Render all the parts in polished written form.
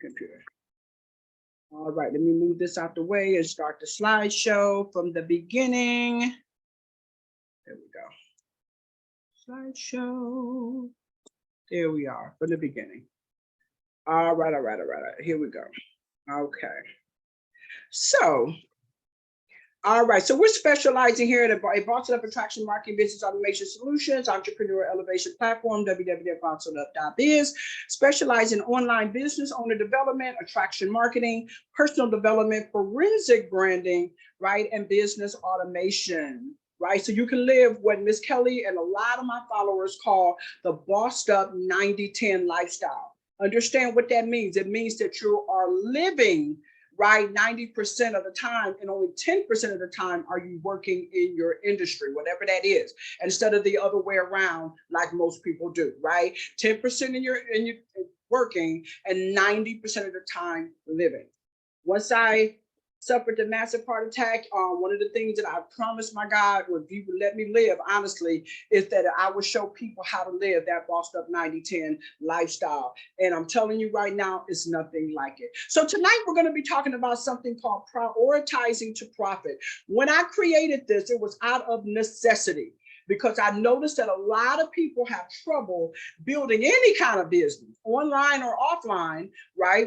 computer. All right, let me move this out the way and start the slideshow from the beginning. There we go. Slideshow. There we are, from the beginning. All right. Here we go. Okay. So, all right. So we're specializing here at a Boston Up Attraction Marketing Business Automation Solutions, Entrepreneur Elevation Platform, www.bostonup.biz, specializing in online business owner development, attraction marketing, personal development, forensic branding, right, and business automation. Right, so you can live what Miss Kelly and a lot of my followers call the bossed up 90-10 lifestyle. Understand what that means. It means that you are living, right, 90% of the time, and only 10% of the time are you working in your industry, whatever that is, instead of the other way around like most people do, right? 10% in your working and 90% of the time living. Once I suffered a massive heart attack, one of the things that I promised my God, if he would let me live, honestly, is that I would show people how to live that bossed up 90-10 lifestyle. And I'm telling you right now, it's nothing like it. So tonight we're going to be talking about something called prioritizing to profit. When I created this, it was out of necessity, because I noticed that a lot of people have trouble building any kind of business, online or offline, right,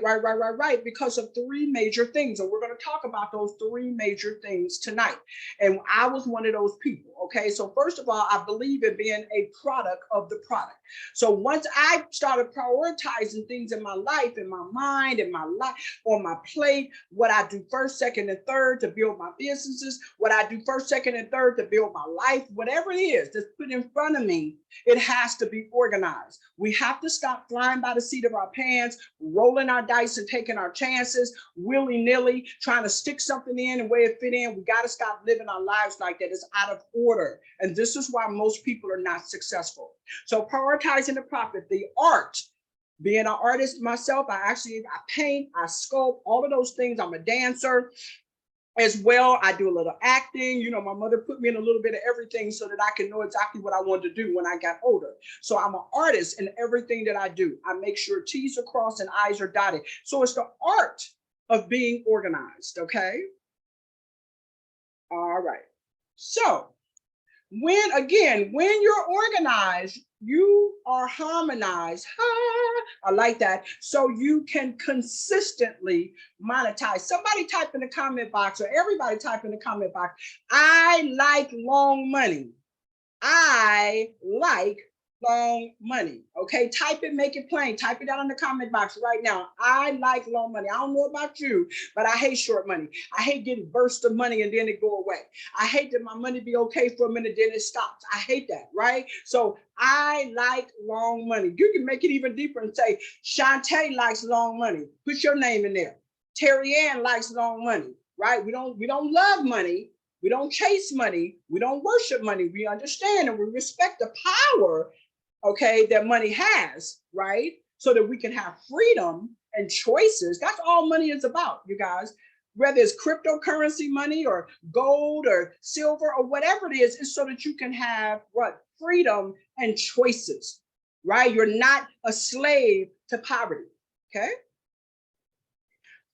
because of three major things. And we're going to talk about those three major things tonight. And I was one of those people, okay? So first of all, I believe in being a product of the product. So once I started prioritizing things in my life, in my mind, in my life, on my plate, what I do first, second, and third to build my businesses, what I do first, second, and third to build my life, whatever it is that's put in front of me, it has to be organized. We have to stop flying by the seat of our pants, rolling our dice and taking our chances, willy-nilly, trying to stick something in and where it fit in. We got to stop living our lives like that. It's out of order. And this is why most people are not successful. So prioritizing the profit, the art, being an artist myself, I paint, I sculpt, all of those things. I'm a dancer as well. I do a little acting. You know, my mother put me in a little bit of everything so that I can know exactly what I wanted to do when I got older. So I'm an artist in everything that I do. I make sure T's are crossed and I's are dotted. So it's the art of being organized, okay? All right. So when you're organized, you are harmonized. I like that. So you can consistently monetize. Somebody type in the comment box, or everybody type in the comment box, I like long money. I like long money. Okay, type it, make it plain. Type it down in the comment box right now. I like long money. I don't know about you, but I hate short money. I hate getting bursts of money and then it go away. I hate that my money be okay for a minute, then it stops. I hate that, right? So I like long money. You can make it even deeper and say, Shantae likes long money. Put your name in there. Terry Ann likes long money, right? We don't love money. We don't chase money. We don't worship money. We understand and we respect the power, okay, that money has, right? So that we can have freedom and choices. That's all money is about, you guys. Whether it's cryptocurrency money or gold or silver or whatever it is, it's so that you can have what? Freedom and choices, right? You're not a slave to poverty, okay?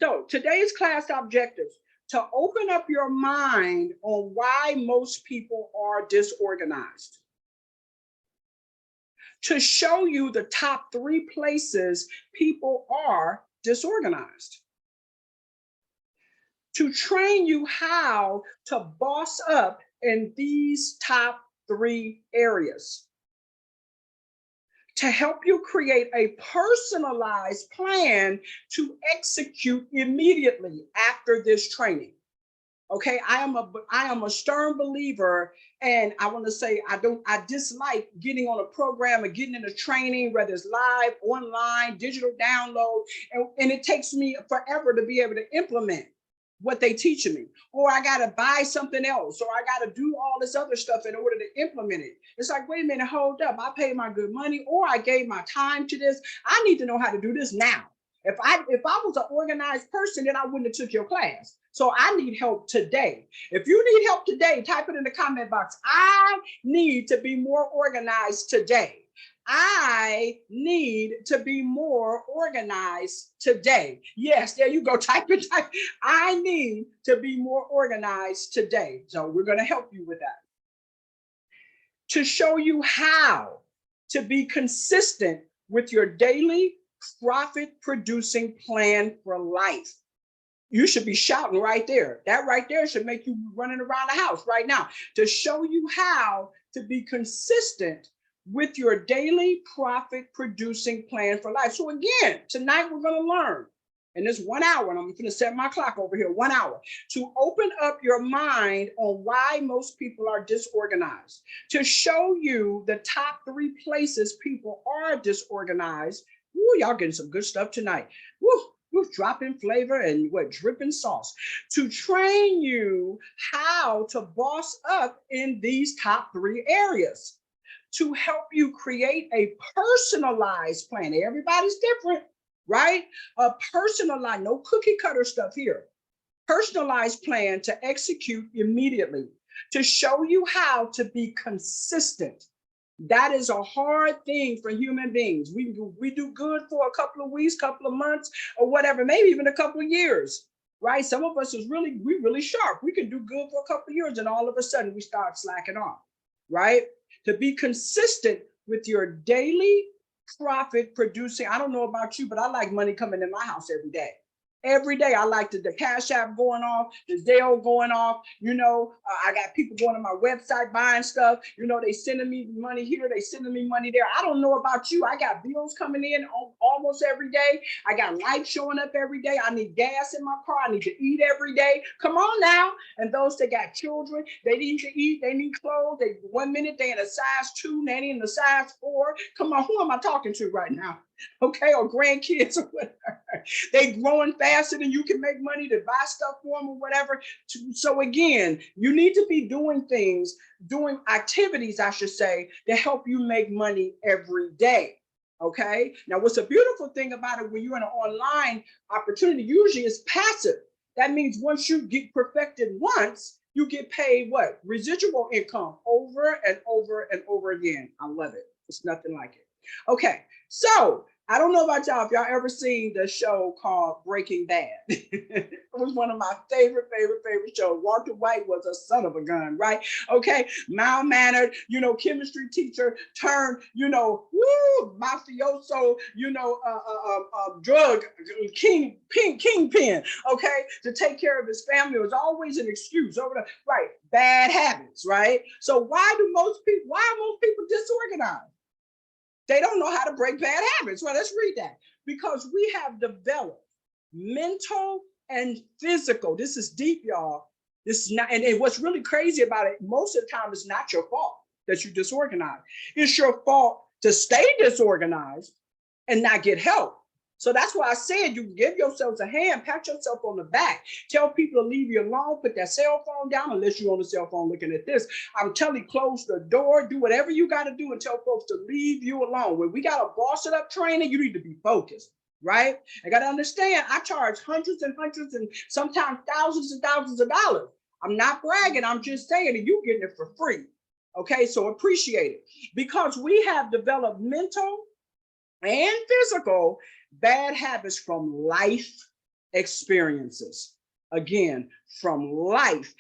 So today's class objectives: to open up your mind on why most people are disorganized, to show you the top 3 places people are disorganized, to train you how to boss up in these top 3 areas, to help you create a personalized plan to execute immediately after this training. Okay, I am a stern believer, and I want to say I dislike getting on a program or getting in a training, whether it's live, online, digital download, and it takes me forever to be able to implement what they teaching me, or I got to buy something else, or I got to do all this other stuff in order to implement it. It's like, wait a minute, hold up. I paid my good money, or I gave my time to this. I need to know how to do this now. If I was an organized person, then I wouldn't have took your class. So I need help today. If you need help today, type it in the comment box. I need to be more organized today. I need to be more organized today. Yes, there you go. Type it. Type. I need to be more organized today. So we're going to help you with that. To show you how to be consistent with your daily profit producing plan for life. You should be shouting right there. That right there should make you running around the house right now. To show you how to be consistent with your daily profit producing plan for life. So again, tonight we're going to learn in this 1 hour, and I'm going to set my clock over here, 1 hour, to open up your mind on why most people are disorganized, to show you the top 3 places people are disorganized. Ooh, y'all getting some good stuff tonight. Woo, dropping flavor and dripping sauce, to train you how to boss up in these top 3 areas, to help you create a personalized plan. Everybody's different, right? A personalized, no cookie cutter stuff here. Personalized plan to execute immediately, to show you how to be consistent. That is a hard thing for human beings. We do good for a couple of weeks, couple of months, or whatever, maybe even a couple of years, right? Some of us we're really sharp. We can do good for a couple of years, and all of a sudden we start slacking off, right? To be consistent with your daily profit producing. I don't know about you, but I like money coming in my house every day. Every day I like the Cash App going off, the Zelle going off. I got people going to my website buying stuff. They sending me money here, they sending me money there. I don't know about you. I got bills coming in almost every day. I got lights showing up every day. I need gas in my car. I need to eat every day. Come on now. And those that got children, they need to eat. They need clothes. 1 minute they in a size 2, nanny in a size 4. Come on, who am I talking to right now? Okay, or grandkids or whatever. They growing faster than you can make money to buy stuff for them or whatever. So again, you need to be doing activities, I should say, to help you make money every day. Okay. Now, what's a beautiful thing about it when you're in an online opportunity, usually it's passive. That means once you get perfected once, you get paid what? Residual income over and over and over again. I love it. It's nothing like it. Okay. So I don't know about y'all, if y'all ever seen the show called Breaking Bad. It was one of my favorite shows. Walter White was a son of a gun, right? Okay, mild-mannered, chemistry teacher turned, mafioso, drug kingpin, okay, to take care of his family. It was always an excuse right? Bad habits, right? So why are most people disorganized? They don't know how to break bad habits. Well, let's read that. Because we have developed mental and physical. This is deep, y'all. This is not, and what's really crazy about it, most of the time, it's not your fault that you're disorganized. It's your fault to stay disorganized and not get help. So that's why I said you give yourselves a hand, pat yourself on the back, tell people to leave you alone, put that cell phone down, unless you're on the cell phone looking at this. I'm telling you, close the door, do whatever you got to do and tell folks to leave you alone. When we got a boss it up training, you need to be focused, right? I got to understand, I charge hundreds and sometimes thousands and thousands of dollars. I'm not bragging, I'm just saying that you're getting it for free. Okay, so appreciate it. Because we have developed mental and physical bad habits from life experiences. Again, from life.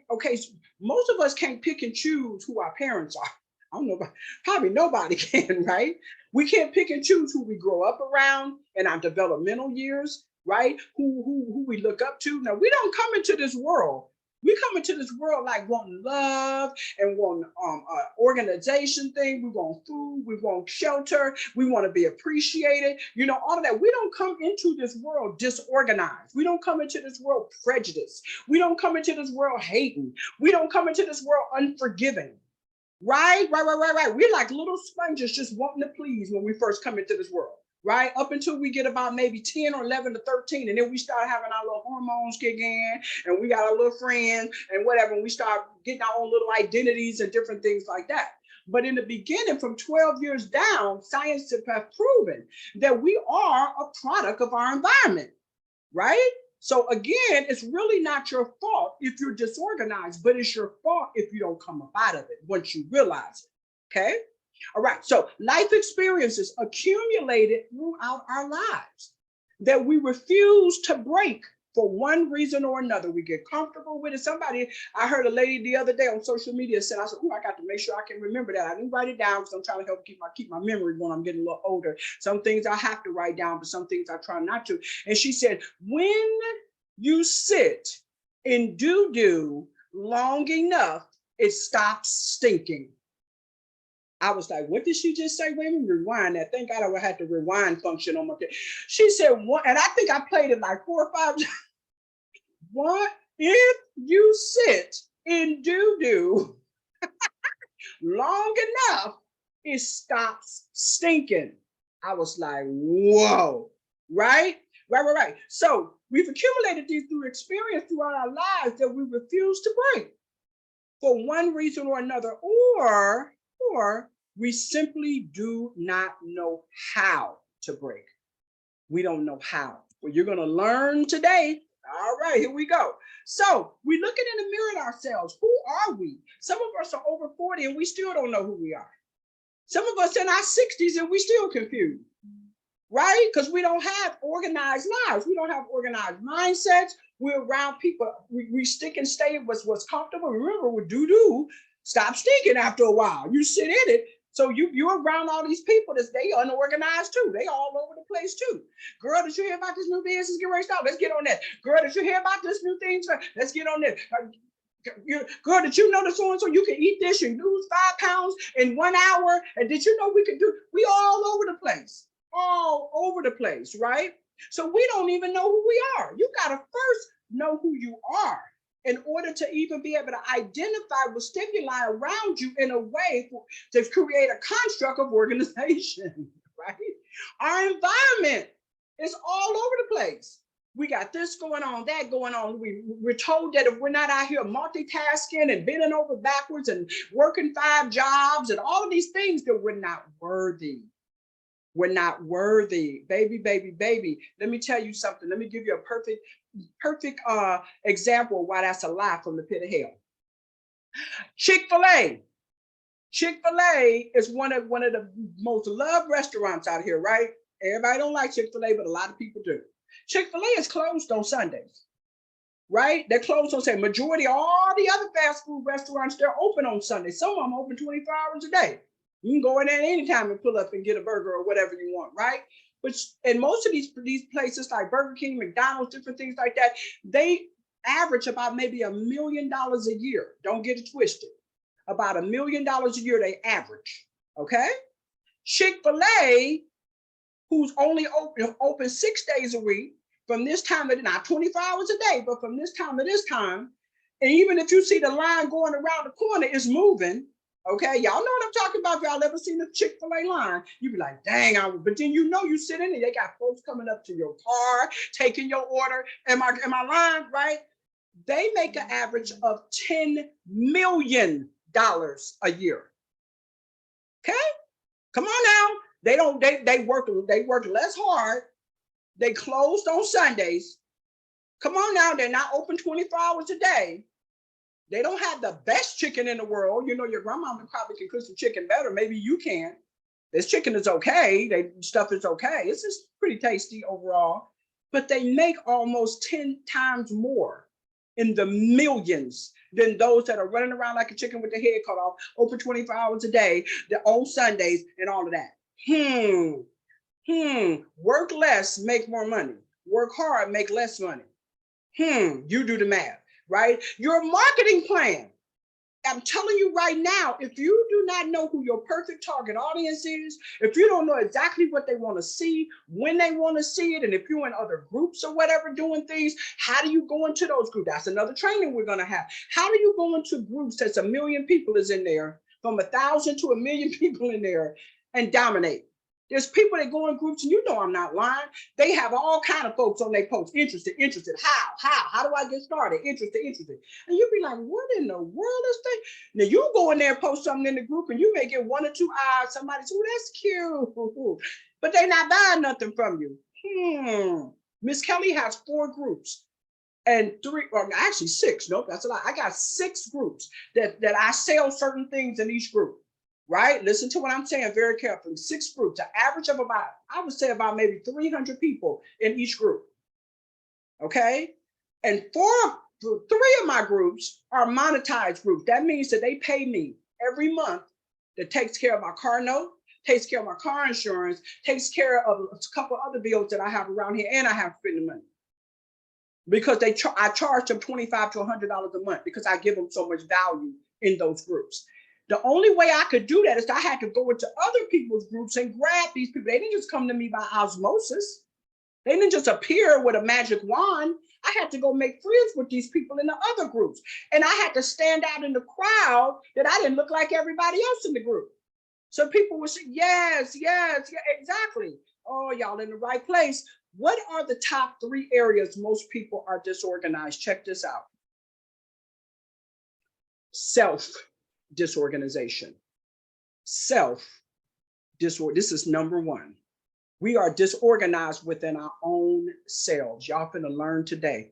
Okay, so most of us can't pick and choose who our parents are. I don't know, probably nobody can, right? We can't pick and choose who we grow up around in our developmental years, right? Who we look up to. Now, we don't come into this world. We come into this world like wanting love and wanting organization thing. We want food, we want shelter, we want to be appreciated, all of that. We don't come into this world disorganized. We don't come into this world prejudiced. We don't come into this world hating. We don't come into this world unforgiving. Right. We're like little sponges just wanting to please when we first come into this world. Right? Up until we get about maybe 10 or 11 to 13. And then we start having our little hormones kick in and we got our little friends and whatever. And we start getting our own little identities and different things like that. But in the beginning, from 12 years down, science has proven that we are a product of our environment. Right? So again, it's really not your fault if you're disorganized, but it's your fault if you don't come up out of it once you realize it. Okay? All right, so life experiences accumulated throughout our lives that we refuse to break for one reason or another. We get comfortable with it. I heard a lady the other day on social media said, I said, oh, I got to make sure I can remember that. I didn't write it down because I'm trying to help keep my memory when I'm getting a little older. Some things I have to write down, but some things I try not to. And she said, when you sit in doo-doo long enough, it stops stinking. I was like, what did she just say? Wait a minute, rewind that. Thank God I had the rewind function on my thing. She said, what? And I think I played it like 4 or 5 times. What if you sit in doo-doo long enough, it stops stinking? I was like, whoa, right? Right. So we've accumulated these through experience throughout our lives that we refuse to break for one reason or another, or we simply do not know how to break. We don't know how. Well, you're going to learn today. All right, here we go. So we looking in the mirror at ourselves. Who are we? Some of us are over 40 and we still don't know who we are. Some of us in our 60s and we still confused, right? Because we don't have organized lives. We don't have organized mindsets. We're around people. We stick and stay with what's comfortable. Remember, with doo-doo, stop stinking after a while. You sit in it. So you're around all these people that they unorganized too. They all over the place too. Girl, did you hear about this new business? Get ready to start. Let's get on that. Girl, did you hear about this new thing? Let's get on that. Girl, did you know that so-and-so you can eat this and lose 5 pounds in 1 hour? And did you know we all over the place. All over the place, right? So we don't even know who we are. You got to first know who you are in order to even be able to identify with stimuli around you in a way to create a construct of organization, right? Our environment is all over the place. We got this going on, that going on. We're told that if we're not out here multitasking and bending over backwards and working 5 jobs and all of these things, that we're not worthy. We're not worthy. Baby. Let me tell you something. Let me give you a perfect example of why that's a lie from the pit of hell. Chick-fil-A. Chick-fil-A is one of the most loved restaurants out here, right? Everybody don't like Chick-fil-A, but a lot of people do. Chick-fil-A is closed on Sundays, right? They're closed on Sunday. Majority of all the other fast food restaurants, they're open on Sunday. Some of them open 24 hours a day. You can go in there anytime and pull up and get a burger or whatever you want, right? But in most of these places like Burger King, McDonald's, different things like that, they average about maybe $1 million a year. Don't get it twisted. About $1 million a year they average, okay? Chick-fil-A, who's only open 6 days a week, from this time to not 24 hours a day, but from this time to this time, and even if you see the line going around the corner, it's moving. Okay, y'all know what I'm talking about. If y'all ever seen the Chick-fil-A line, you be like, dang, but then you sit in it, they got folks coming up to your car, taking your order. Am I lying, right? They make an average of $10 million a year. Okay, come on now. They work less hard. They closed on Sundays. Come on now, they're not open 24 hours a day. They don't have the best chicken in the world. You know, your grandmama probably can cook some chicken better. Maybe you can. This chicken is okay. Stuff is okay. It's just pretty tasty overall. But they make almost 10 times more in the millions than those that are running around like a chicken with their head cut off, open 24 hours a day, on Sundays and all of that. Work less, make more money. Work hard, make less money. You do the math. Right? Your marketing plan. I'm telling you right now, if you do not know who your perfect target audience is, if you don't know exactly what they want to see, when they want to see it, and if you're in other groups or whatever doing things, how do you go into those groups? That's another training we're going to have. How do you go into groups that's 1 million people is in there, from 1,000 to 1 million people in there, and dominate? There's people that go in groups, and you know I'm not lying. They have all kind of folks on their posts. Interested. How do I get started? Interested. And you be like, what in the world is that? Now you go in there and post something in the group, and you may get 1 or 2 eyes. Somebody says, oh, that's cute. But they're not buying nothing from you. Miss Kelly has 4 groups. And 3, or actually 6. Nope, that's a lie. I got 6 groups that I sell certain things in each group. right? Listen to what I'm saying very carefully. 6 groups, an average of about, I would say about maybe 300 people in each group, okay? And 3 of my groups are monetized groups. That means that they pay me every month that takes care of my car note, takes care of my car insurance, takes care of a couple other bills that I have around here, and I have spending money. Because I charge them $25 to $100 a month because I give them so much value in those groups. The only way I could do that is I had to go into other people's groups and grab these people. They didn't just come to me by osmosis. They didn't just appear with a magic wand. I had to go make friends with these people in the other groups. And I had to stand out in the crowd that I didn't look like everybody else in the group. So people would say, yes, yes, yeah, exactly. Oh, y'all in the right place. What are the top 3 areas most people are disorganized? Check this out. Self-disorganization. This is number 1. We are disorganized within our own selves. Y'all finna learn today.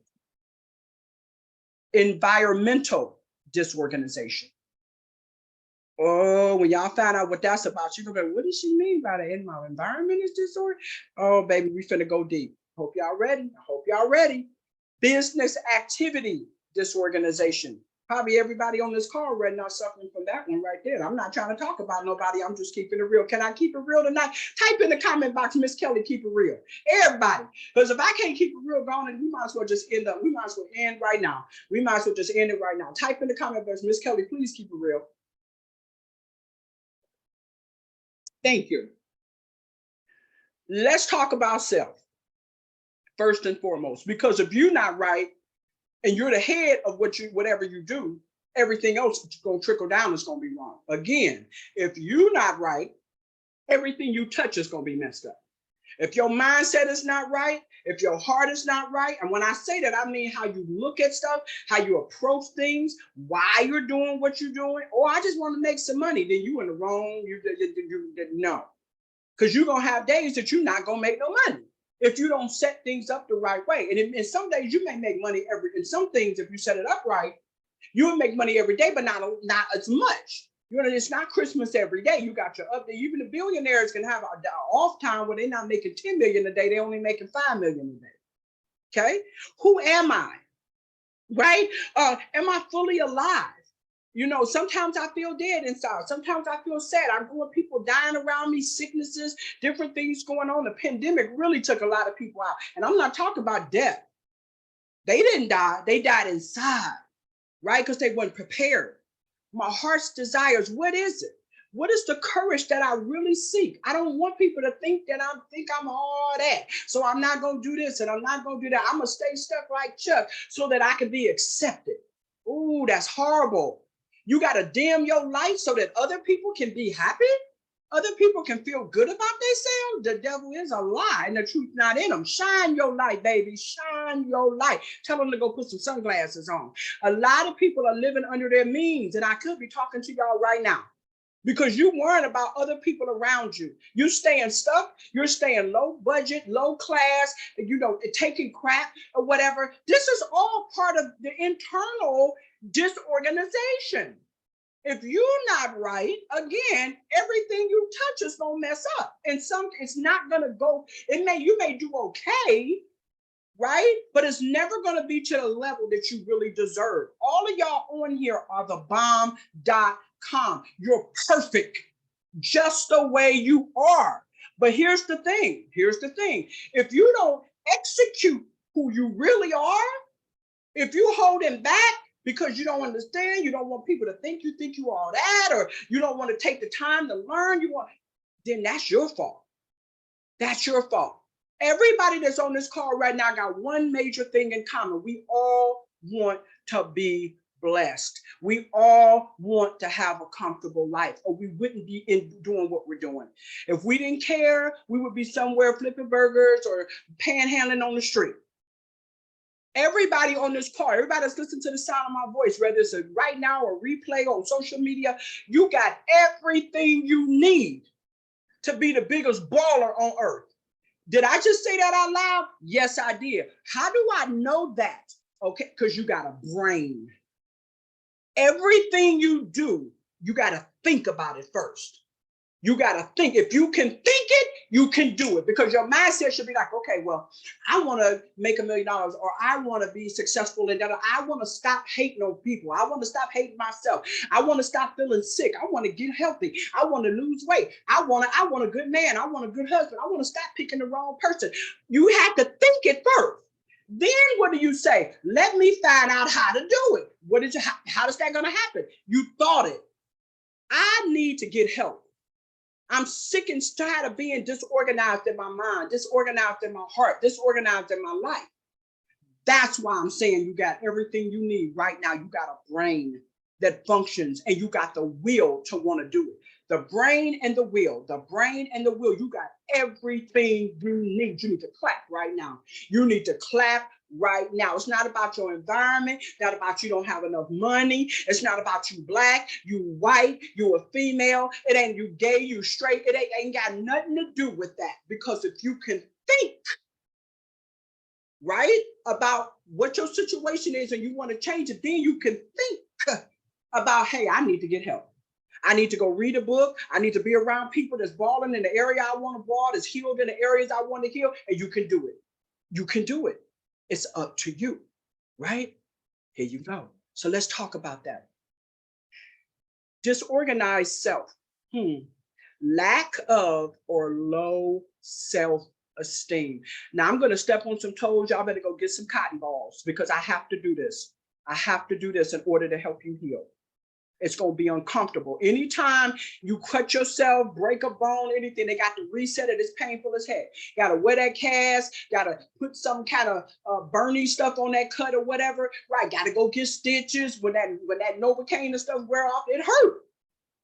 Environmental disorganization. Oh, when y'all find out what that's about, you're gonna go, what does she mean by that? My environment is disordered? Oh, baby, we finna go deep. Hope y'all ready. I hope y'all ready. Business activity disorganization. Probably everybody on this call right now suffering from that one right there. I'm not trying to talk about nobody. I'm just keeping it real. Can I keep it real tonight? Type in the comment box, Miss Kelly, keep it real. Everybody. Because if I can't keep it real going, we might as well just end up. We might as well end right now. We might as well just end it right now. Type in the comment box, Miss Kelly, please keep it real. Thank you. Let's talk about self first and foremost, because if you're not right and you're the head of whatever you do, everything else is going to trickle down. It's going to be wrong. Again, if you're not right, everything you touch is going to be messed up. If your mindset is not right, if your heart is not right, and when I say that, I mean how you look at stuff, how you approach things, why you're doing what you're doing, or I just want to make some money, then you in the wrong, no. Because you're going to have days that you're not going to make no money if you don't set things up the right way. And in some days you may make money in some things, if you set it up right, you will make money every day, but not as much. You know, it's not Christmas every day. You got your up there. Even the billionaires can have an off time where they're not making 10 million a day. They're only making 5 million a day. Okay. Who am I? Right? Am I fully alive? You know, sometimes I feel dead inside. Sometimes I feel sad. I'm going, people dying around me, sicknesses, different things going on. The pandemic really took a lot of people out. And I'm not talking about death. They didn't die. They died inside, right? Because they weren't prepared. My heart's desires, what is it? What is the courage that I really seek? I don't want people to think that I'm all that. So I'm not going to do this and I'm not going to do that. I'm going to stay stuck like Chuck so that I can be accepted. Ooh, that's horrible. You got to dim your light so that other people can be happy. Other people can feel good about themselves. The devil is a lie and the truth not in them. Shine your light, baby. Shine your light. Tell them to go put some sunglasses on. A lot of people are living under their means, and I could be talking to y'all right now because you worrying about other people around you. You staying stuck. You're staying low budget, low class, you know, taking crap or whatever. This is all part of the internal disorganization. If you're not right, again, everything you touch is gonna mess up. And it's not gonna go, you may do okay, right? But it's never gonna be to the level that you really deserve. All of y'all on here are the bomb.com. You're perfect just the way you are. But here's the thing. If you don't execute who you really are, if you holding back, because you don't understand, you don't want people to think you all that, or you don't want to take the time to learn, then that's your fault. That's your fault. Everybody that's on this call right now got one major thing in common. We all want to be blessed. We all want to have a comfortable life, or we wouldn't be doing what we're doing. If we didn't care, we would be somewhere flipping burgers or panhandling on the street. Everybody on this call, everybody that's listening to the sound of my voice, whether it's right now or replay on social media, you got everything you need to be the biggest baller on earth. Did I just say that out loud? Yes, I did. How do I know that? Okay, because you got a brain. Everything you do you got to think about it first. You got to think. If you can think it, you can do it, because your mindset should be like, okay, well, I want to make $1 million, or I want to be successful in that. I want to stop hating on people. I want to stop hating myself. I want to stop feeling sick. I want to get healthy. I want to lose weight. I want a good man. I want a good husband. I want to stop picking the wrong person. You have to think it first. Then what do you say? Let me find out how to do it. How is that going to happen? You thought it. I need to get help. I'm sick and tired of being disorganized in my mind, disorganized in my heart, disorganized in my life. That's why I'm saying you got everything you need right now. You got a brain that functions, and you got the will to want to do it. The brain and the will, you got everything you need. You need to clap right now. You need to clap right now. It's not about your environment, not about you don't have enough money. It's not about you black, you white, you a female. It ain't you gay, you straight. It ain't got nothing to do with that. Because if you can think, right, about what your situation is and you want to change it, then you can think about, hey, I need to get help. I need to go read a book. I need to be around people that's balling in the area I want to ball, that's healed in the areas I want to heal, and you can do it. You can do it. It's up to you, right? Here you go. So let's talk about that. Disorganized self. Lack of or low self-esteem. Now I'm going to step on some toes. Y'all better go get some cotton balls, because I have to do this. I have to do this in order to help you heal. It's going to be uncomfortable. Anytime you cut yourself, break a bone, anything, they got to reset it. It's painful as heck. Got to wear that cast, got to put some kind of burning stuff on that cut or whatever. Right, got to go get stitches. When that Novocaine and stuff wear off, it hurt.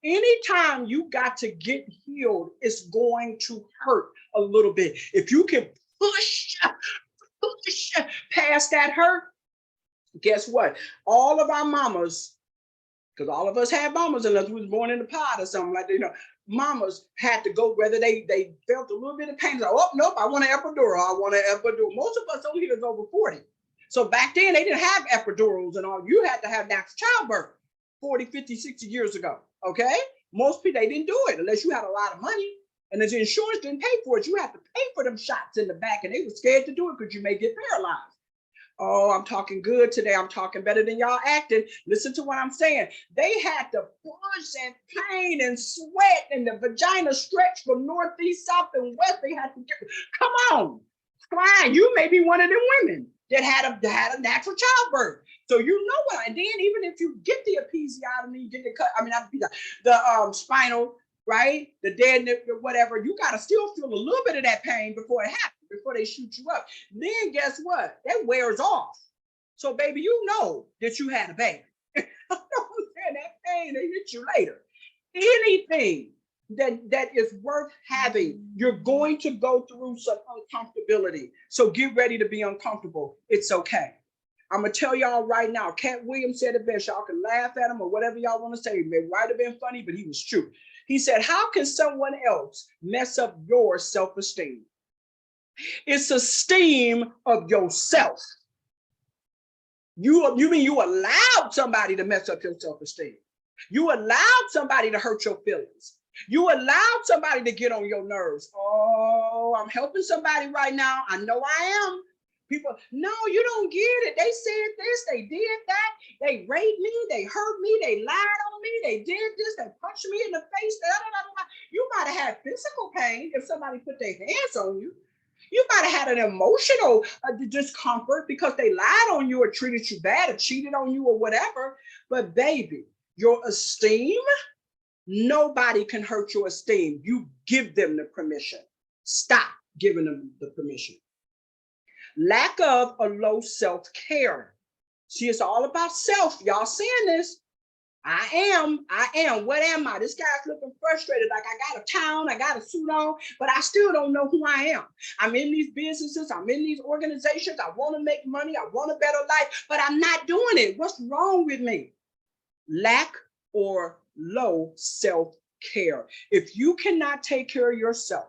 Anytime you got to get healed, it's going to hurt a little bit. If you can push past that hurt, guess what? All of our mamas, because all of us had mamas unless we was born in the pod or something like that, mamas had to go, whether they felt a little bit of pain, like, oh, nope, I want an epidural, Most of us over here is over 40. So back then they didn't have epidurals and all. You had to have natural childbirth 40, 50, 60 years ago, okay? Most people, they didn't do it unless you had a lot of money, and the insurance didn't pay for it. You had to pay for them shots in the back, and they were scared to do it because you may get paralyzed. Oh, I'm talking good today. I'm talking better than y'all acting. Listen to what I'm saying. They had to push and pain and sweat, and the vagina stretched from northeast, south, and west. They had to get, come on, fine. You may be one of them women that had a natural childbirth. So you know what? And then even if you get the episiotomy, you get the cut, the spinal, right? The dead, whatever, you got to still feel a little bit of that pain before it happens, before they shoot you up. Then guess what? That wears off. So baby, you know that you had a baby. That pain, they hit you later. Anything that is worth having, you're going to go through some uncomfortability. So get ready to be uncomfortable. It's okay. I'm going to tell y'all right now, Cat Williams said it best. Y'all can laugh at him or whatever y'all want to say. It might have been funny, but he was true. He said, how can someone else mess up your self-esteem? It's esteem of yourself. You mean you allowed somebody to mess up your self-esteem? You allowed somebody to hurt your feelings. You allowed somebody to get on your nerves. Oh, I'm helping somebody right now. I know I am. People, no, you don't get it. They said this, they did that, they raped me, they hurt me, they lied on me, they did this, they punched me in the face. You might have had physical pain if somebody put their hands on you. You might have had an emotional discomfort because they lied on you or treated you bad or cheated on you or whatever. But baby, your esteem, nobody can hurt your esteem. You give them the permission. Stop giving them the permission. Lack of or low self-care. See, it's all about self. Y'all seeing this? I am. What am I? This guy's looking frustrated. Like, I got a town, I got a suit on, but I still don't know who I am. I'm in these businesses, I'm in these organizations. I want to make money, I want a better life, but I'm not doing it. What's wrong with me? Lack or low self-care. If you cannot take care of yourself,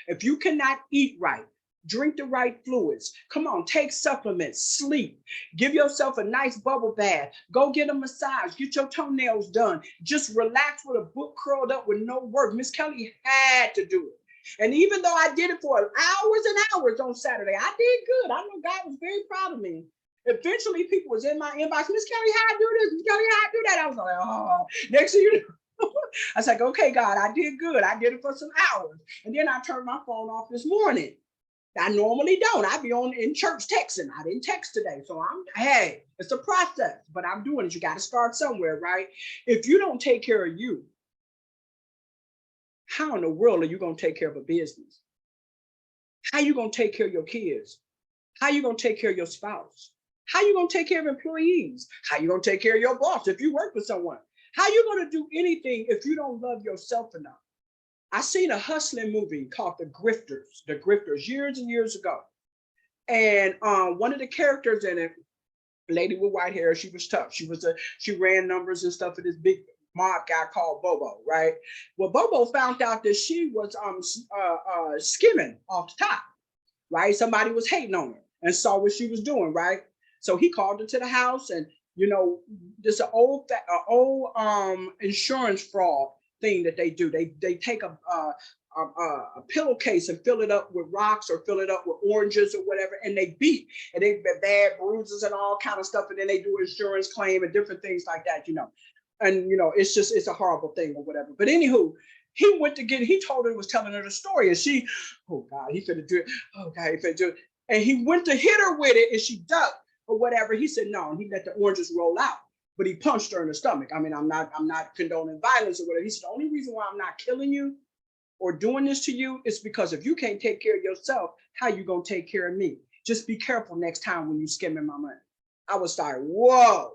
if you cannot eat right, Drink the right fluids. Come on, take supplements, sleep, give yourself a nice bubble bath, go get a massage, get your toenails done, just relax with a book curled up with no work. Miss Kelly had to do it. And even though I did it for hours and hours on Saturday, I did good. I know God was very proud of me. Eventually, people was in my inbox, Miss Kelly, how I do this? Miss Kelly, how I do that? I was like, oh, next thing you know, I was like, okay, God, I did good. I did it for some hours. And then I turned my phone off this morning. I normally don't. I be in church texting. I didn't text today. So hey, it's a process, but I'm doing it. You got to start somewhere, right? If you don't take care of you, how in the world are you going to take care of a business? How are you going to take care of your kids? How are you going to take care of your spouse? How are you going to take care of employees? How are you going to take care of your boss if you work for someone? How are you going to do anything if you don't love yourself enough? I seen a hustling movie called The Grifters, years and years ago. And one of the characters in it, a lady with white hair, she was tough. She ran numbers and stuff for this big mob guy called Bobo, right? Well, Bobo found out that she was skimming off the top, right? Somebody was hating on her and saw what she was doing, right? So he called her to the house, and this an old insurance fraud thing that they do. They take a pillowcase and fill it up with rocks or fill it up with oranges or whatever, and they beat, and they bad bruises and all kind of stuff, and then they do insurance claim and different things like that, and it's a horrible thing or whatever. But anywho, he told her, was telling her the story, and she, oh God, he finna do it. Oh God, he finna do it. And he went to hit her with it, and she ducked or whatever. He said no, and he let the oranges roll out. But he punched her in the stomach. I mean, I'm not condoning violence or whatever. He said the only reason why I'm not killing you or doing this to you is because if you can't take care of yourself, how you gonna take care of me? Just be careful next time when you skimming my money. I was like, whoa.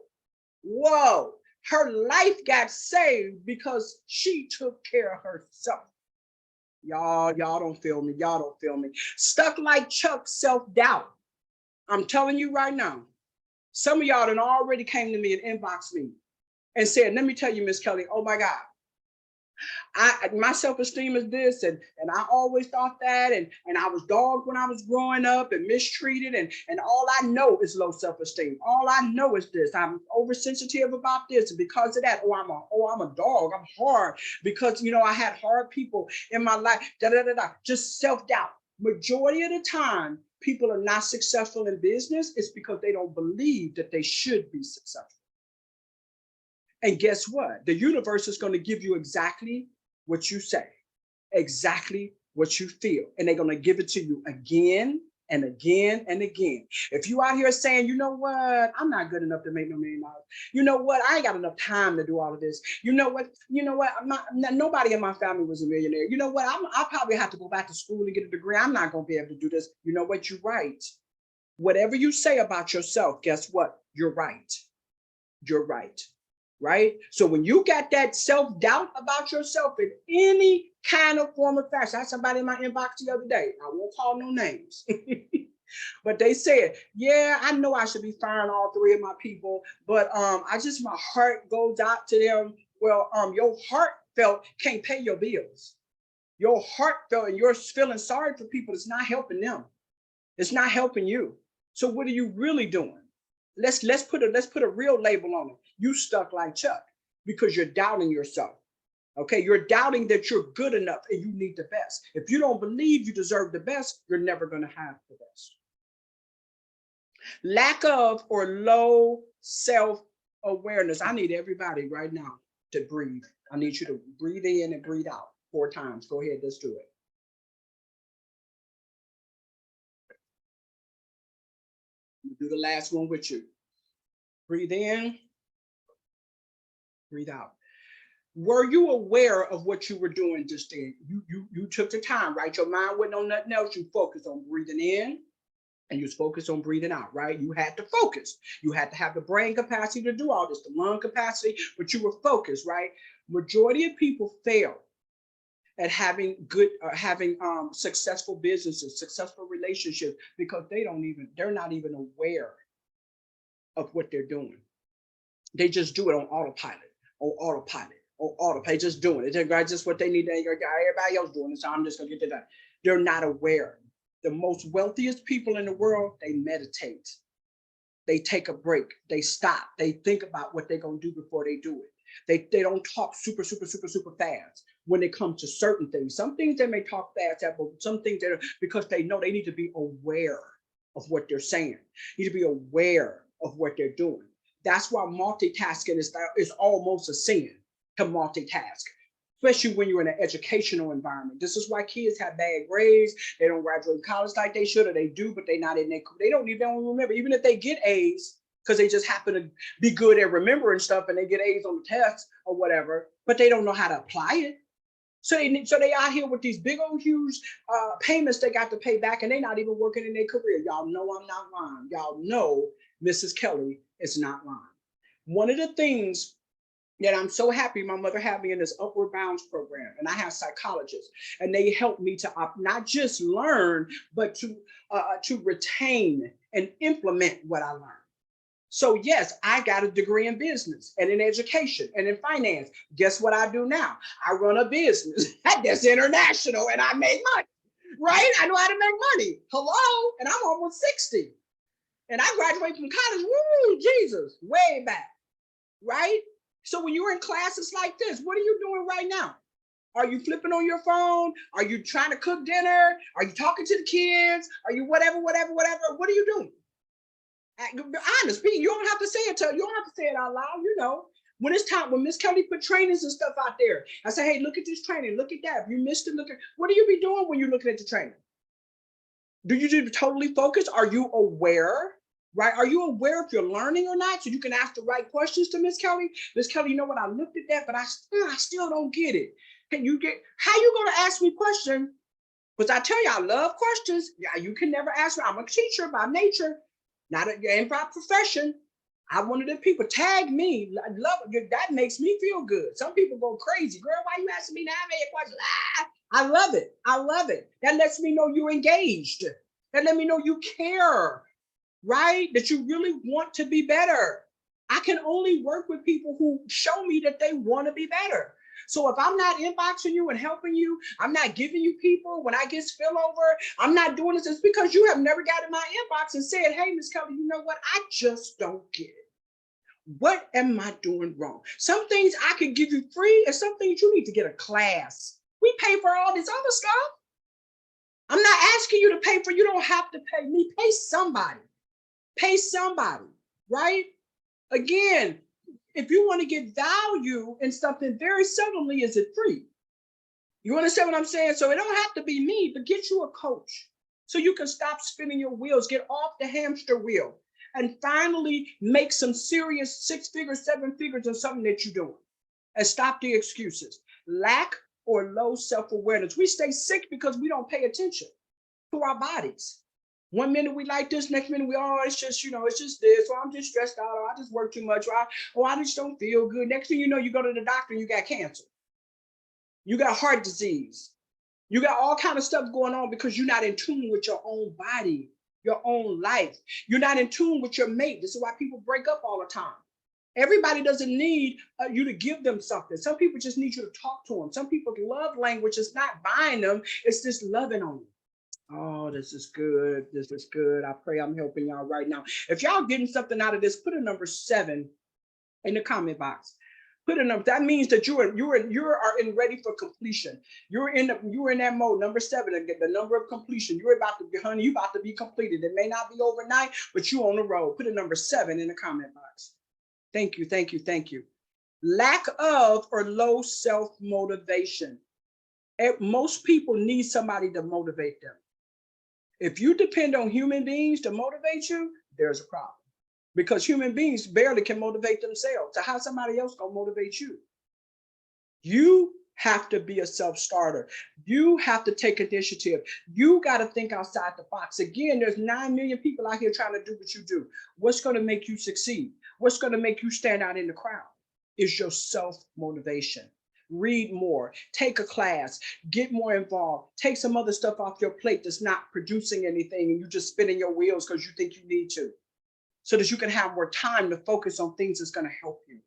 Her life got saved because she took care of herself. Y'all don't feel me. Y'all don't feel me. Stuck like Chuck, self-doubt. I'm telling you right now. Some of y'all done already came to me and inboxed me and said, let me tell you, Miss Kelly, oh my God, my self-esteem is this, and I always thought that, and I was dogged when I was growing up and mistreated, and all I know is low self-esteem. All I know is this. I'm oversensitive about this, and because of that, I'm a dog. I'm hard because I had hard people in my life. Just self-doubt. Majority of the time, people are not successful in business. It's because they don't believe that they should be successful. And guess what? The universe is going to give you exactly what you say, exactly what you feel. And they're going to give it to you again and again and again. If you out here saying, you know what, I'm not good enough to make no $1 million. You know what, I ain't got enough time to do all of this. You know what, nobody in my family was a millionaire. You know what, I'll probably have to go back to school and get a degree. I'm not going to be able to do this. You know what, you're right. Whatever you say about yourself, guess what? You're right. You're right. Right? So when you got that self-doubt about yourself in any kind of form or fashion, I had somebody in my inbox the other day, I won't call no names, but they said, yeah, I know I should be firing all 3 of my people, but my heart goes out to them. Well, your heartfelt can't pay your bills. Your heartfelt and you're feeling sorry for people, it's not helping them. It's not helping you. So what are you really doing? Let's put a real label on it. You stuck like Chuck because you're doubting yourself. Okay, you're doubting that you're good enough and you need the best. If you don't believe you deserve the best, you're never going to have the best. Lack of or low self-awareness. I need everybody right now to breathe. I need you to breathe in and breathe out 4 times. Go ahead, let's do it. Do the last one with you. Breathe in, breathe out. Were you aware of what you were doing just then? You took the time, right? Your mind went on nothing else. You focused on breathing in and you was focused on breathing out, right? You had to focus. You had to have the brain capacity to do all this, the lung capacity, but you were focused, right? Majority of people fail at having successful businesses, successful relationships, because they're not even aware of what they're doing. They just do it on autopilot, just doing it. They're just what they need. Everybody else doing it, so I'm just gonna get to that. They're not aware. The most wealthiest people in the world, they meditate. They take a break. They stop. They think about what they're going to do before they do it. They don't talk super fast when it comes to certain things. Some things they may talk fast at, but some things that because they know they need to be aware of what they're saying. You need to be aware of what they're doing. That's why multitasking is almost a sin to multitask, especially when you're in an educational environment. This is why kids have bad grades. They don't graduate college like they should, or they do, but they're not in their, they don't remember. Even if they get A's, because they just happen to be good at remembering stuff and they get A's on the test or whatever, but they don't know how to apply it. So they out here with these big old huge payments they got to pay back, and they're not even working in their career. Y'all know I'm not lying. Y'all know Mrs. Kelly is not lying. One of the things that I'm so happy my mother had me in this Upward Bounds program, and I have psychologists, and they help me to not just learn, but to retain and implement what I learned. So yes, I got a degree in business and in education and in finance. Guess what I do now? I run a business that's international and I make money, right? I know how to make money. Hello? And I'm almost 60. And I graduated from college, woo, Jesus, way back, right? So when you're in classes like this, what are you doing right now? Are you flipping on your phone? Are you trying to cook dinner? Are you talking to the kids? Are you whatever? What are you doing? Honest, you don't have to say it you don't have to say it out loud. You know, when it's time, when Miss Kelly put trainings and stuff out there, I say, hey, look at this training, look at that. If you missed it, look at, what do you be doing when you're looking at the training? Do you just totally focus? Are you aware? Right? Are you aware if you're learning or not? So you can ask the right questions to Miss Kelly. Miss Kelly, you know what? I looked at that, but I still don't get it. Can you get, how you going to ask me questions? Because I tell you, I love questions. Yeah, you can never ask me. I'm a teacher by nature. Not an improv profession. I'm one of the people. Tag me. I love it. That makes me feel good. Some people go crazy. Girl, why you asking me now? Questions? I love it. I love it. That lets me know you're engaged. That lets me know you care, right? That you really want to be better. I can only work with people who show me that they want to be better. So if I'm not inboxing you and helping you, I'm not giving you people when I get spillover, I'm not doing this, it's because you have never got in my inbox and said, hey, Miss Kelly, you know what? I just don't get it. What am I doing wrong? Some things I could give you free, and some things you need to get a class. We pay for all this other stuff. I'm not asking you to pay for, you don't have to pay me. Pay somebody. Pay somebody, right? Again, if you want to get value in something, very seldomly is it free. You understand what I'm saying? So it don't have to be me, but get you a coach so you can stop spinning your wheels, get off the hamster wheel, and finally make some serious 6 figures, 7 figures in something that you're doing. And stop the excuses. Lack or low self-awareness. We stay sick because we don't pay attention to our bodies. One minute we like this, next minute we, oh, it's just, it's just this, or I'm just stressed out, or I just work too much, or I just don't feel good. Next thing you know, you go to the doctor and you got cancer. You got heart disease. You got all kind of stuff going on because you're not in tune with your own body, your own life. You're not in tune with your mate. This is why people break up all the time. Everybody doesn't need you to give them something. Some people just need you to talk to them. Some people's love language is not buying them. It's just loving on them. Oh, this is good. This is good. I pray I'm helping y'all right now. If y'all getting something out of this, put a number 7 in the comment box. Put a number. That means that you are in ready for completion. You're in that mode. Number 7, and get the number of completion. You're about to be, honey, you about to be completed. It may not be overnight, but you on the road. Put a number 7 in the comment box. Thank you, thank you, thank you. Lack of or low self-motivation. Most people need somebody to motivate them. If you depend on human beings to motivate you, there's a problem. Because human beings barely can motivate themselves. So how's somebody else gonna motivate you? You have to be a self-starter. You have to take initiative. You got to think outside the box. Again, there's 9 million people out here trying to do what you do. What's going to make you succeed? What's going to make you stand out in the crowd is your self-motivation. Read more, take a class, get more involved, take some other stuff off your plate that's not producing anything and you just spinning your wheels because you think you need to, so that you can have more time to focus on things that's going to help you.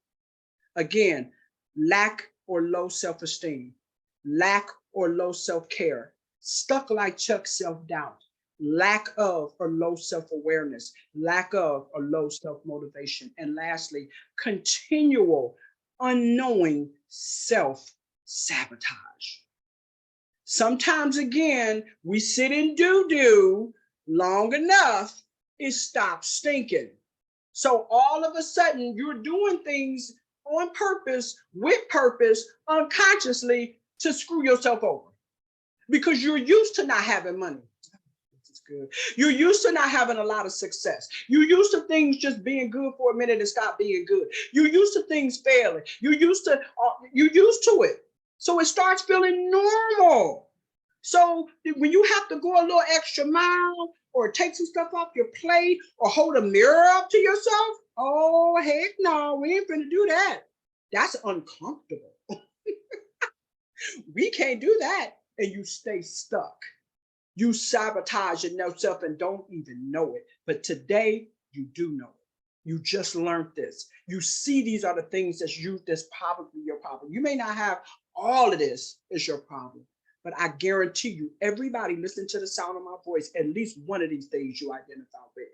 Again, lack or low self-esteem, lack or low self-care, stuck like Chuck, self-doubt, lack of or low self-awareness, lack of or low self-motivation, and lastly, continual unknowing self-sabotage. Sometimes, again, we sit in doo-doo long enough, it stops stinking. So all of a sudden, you're doing things on purpose, with purpose, unconsciously to screw yourself over because you're used to not having money. This is good. You're used to not having a lot of success. You're used to things just being good for a minute and stop being good. You're used to things failing. You're used to it. So it starts feeling normal. So when you have to go a little extra mile or take some stuff off your plate or hold a mirror up to yourself, oh, heck no, we ain't gonna do that. That's uncomfortable. We can't do that. And you stay stuck. You sabotage yourself and don't even know it. But today, you do know it. You just learned this. You see these are the things that's probably your problem. You may not have all of this as your problem, but I guarantee you, everybody listening to the sound of my voice, at least one of these things you identify with.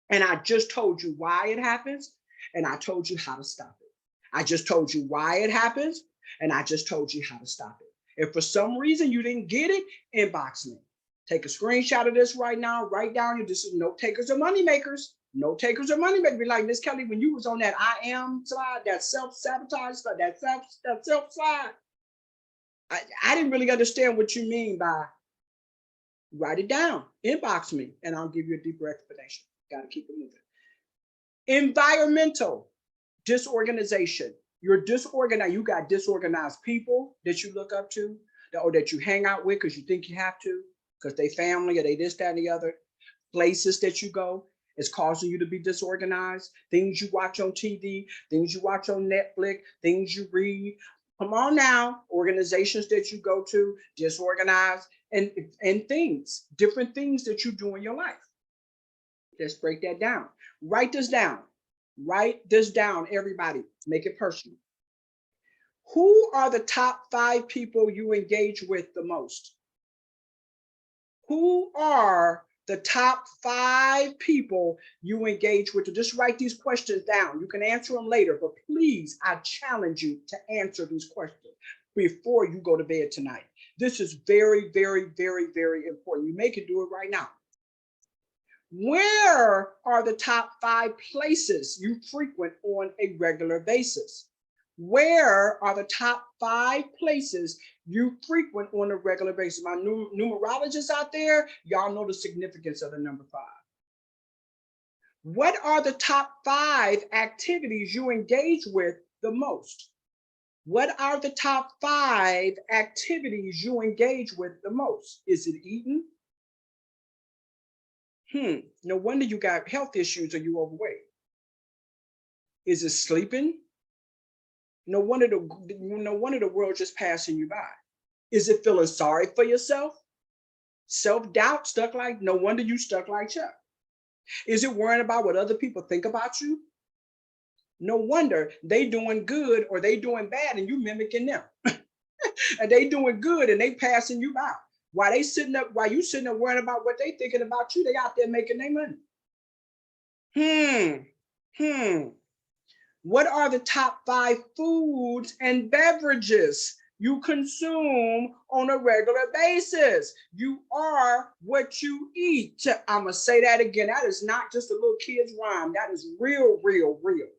And I just told you why it happens, and I told you how to stop it. I just told you why it happens, and I just told you how to stop it. If for some reason you didn't get it, inbox me. Take a screenshot of this right now. Write down this is note takers or money makers. Note takers or money makers. Be like, Miss Kelly, when you was on that I am slide, that self-sabotage slide, that self slide, I didn't really understand what you mean by write it down, inbox me, and I'll give you a deeper explanation. Got to keep it moving. Environmental disorganization. You're disorganized. You got disorganized people that you look up to or that you hang out with because you think you have to, because they family or they this, that, and the other. Places that you go is causing you to be disorganized. Things you watch on TV, things you watch on Netflix, things you read. Come on now, organizations that you go to, disorganized, and things, different things that you do in your life. Let's break that down. Write this down. Write this down, everybody. Make it personal. Who are the top 5 people you engage with the most? Who are the top 5 people you engage with? Just write these questions down. You can answer them later, but please, I challenge you to answer these questions before you go to bed tonight. This is very, very, very, very important. You may can do it right now. Where are the top 5 places you frequent on a regular basis? Where are the top 5 places you frequent on a regular basis? My numerologists out there, y'all know the significance of the number 5. What are the top 5 activities you engage with the most? What are the top 5 activities you engage with the most? Is it eating? No wonder you got health issues or you overweight. Is it sleeping? No wonder the world just passing you by. Is it feeling sorry for yourself? Self-doubt, no wonder you stuck like Chuck. Is it worrying about what other people think about you? No wonder they doing good or they doing bad and you mimicking them. And they doing good and they passing you by. While you sitting up worrying about what they thinking about you, they out there making their money. What are the top 5 foods and beverages you consume on a regular basis? You are what you eat. I'm going to say that again. That is not just a little kid's rhyme. That is real, real, real.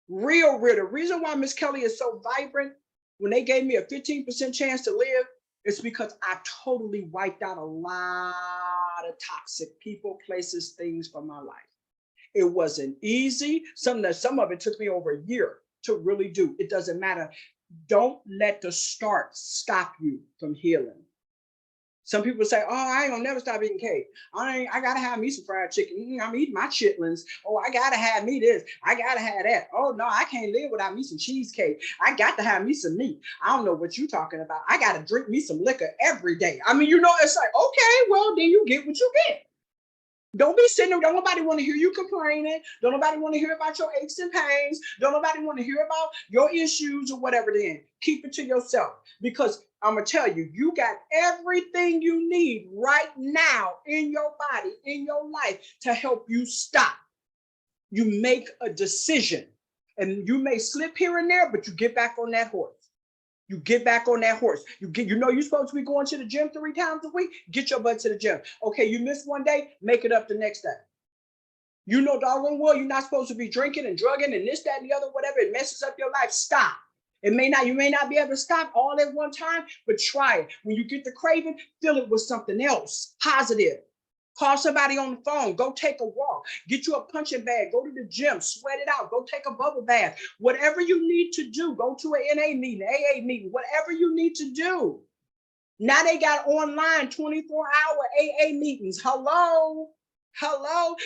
Real, real. The reason why Miss Kelly is so vibrant, when they gave me a 15% chance to live, it's because I totally wiped out a lot of toxic people, places, things from my life. It wasn't easy. Some of it took me over a year to really do. It doesn't matter. Don't let the start stop you from healing. Some people say, oh, I ain't gonna never stop eating cake. I gotta have me some fried chicken. I'm eating my chitlins. Oh, I gotta have me this. I gotta have that. Oh no, I can't live without me some cheesecake. I got to have me some meat. I don't know what you're talking about. I gotta drink me some liquor every day. I mean, it's like, okay, well, then you get what you get. Don't be sitting there. Don't nobody want to hear you complaining. Don't nobody want to hear about your aches and pains. Don't nobody want to hear about your issues or whatever then. Keep it to yourself. Because I'm going to tell you, you got everything you need right now in your body, in your life to help you stop. You make a decision, and you may slip here and there, but you get back on that horse. You get back on that horse. You know, you're supposed to be going to the gym 3 times a week. Get your butt to the gym. Okay, you missed one day, make it up the next day. You know, doggone well, you're not supposed to be drinking and drugging and this, that, and the other, whatever. It messes up your life. Stop. You may not be able to stop all at one time, but try it. When you get the craving, fill it with something else positive. Call somebody on the phone. Go take a walk. Get you a punching bag. Go to the gym. Sweat it out. Go take a bubble bath. Whatever you need to do. Go to an NA meeting, AA meeting, whatever you need to do. Now they got online 24-hour AA meetings. Hello.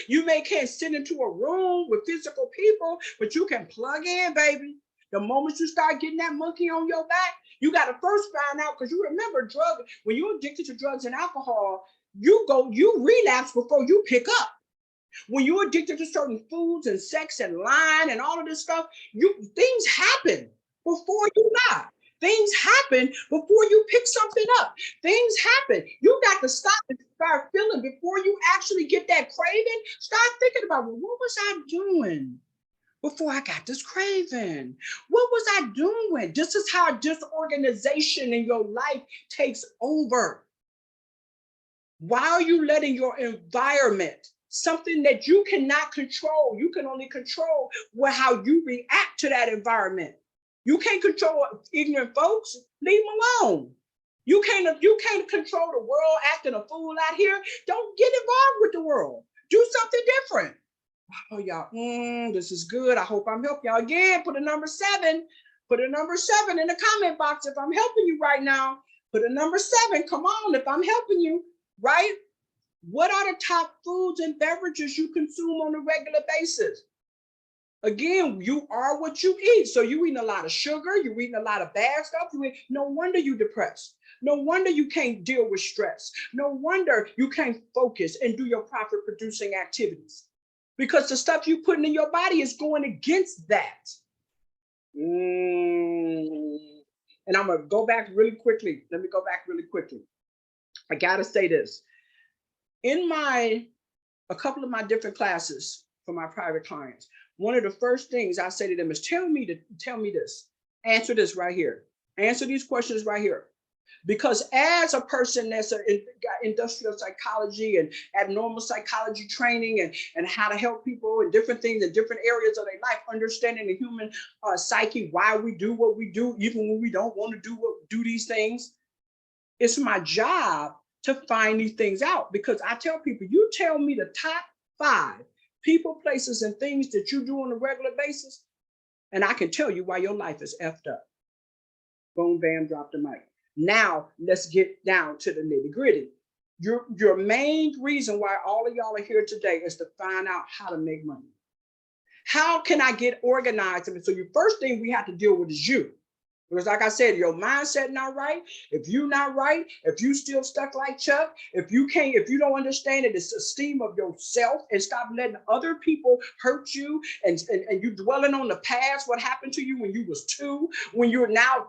You can't sit into a room with physical people, but you can plug in, baby. The moment you start getting that monkey on your back, you got to first find out, because you remember when you're addicted to drugs and alcohol, you relapse before you pick up. When you're addicted to certain foods and sex and lying and all of this stuff, things happen before you die. Things happen before you pick something up. Things happen. You got to stop and start feeling before you actually get that craving. Start thinking about, well, what was I doing before I got this craving? What was I doing? This is how disorganization in your life takes over. Why are you letting your environment, something that you cannot control, you can only control how you react to that environment. You can't control ignorant folks. Leave them alone. You can't control the world acting a fool out here. Don't get involved with the world. Do something different. Oh, y'all, this is good. I hope I'm helping y'all. Again, put a number 7. Put a number 7 in the comment box if I'm helping you right now. Put a number 7. Come on, if I'm helping you, right? What are the top foods and beverages you consume on a regular basis? Again, you are what you eat. So you eating a lot of sugar, you're eating a lot of bad stuff. No wonder you're depressed. No wonder you can't deal with stress. No wonder you can't focus and do your profit producing activities, because the stuff you putting in your body is going against that. And I'm going to go back really quickly. Let me go back really quickly. I got to say this. In a couple of my different classes for my private clients, one of the first things I say to them is, tell me this, answer this right here, answer these questions right here. Because as a person that's got industrial psychology and abnormal psychology training and how to help people in different things in different areas of their life, understanding the human psyche, why we do what we do, even when we don't want to do these things, it's my job to find these things out. Because I tell people, you tell me the top 5 people, places, and things that you do on a regular basis, and I can tell you why your life is effed up. Boom, bam, drop the mic. Now, let's get down to the nitty gritty. Your main reason why all of y'all are here today is to find out how to make money. How can I get organized? And so your first thing we have to deal with is you. Because like I said, your mindset not right. If you're not right, if you still stuck like Chuck, if you don't understand it, it's esteem of yourself, and stop letting other people hurt you, and you dwelling on the past, what happened to you when you was 2, when you're now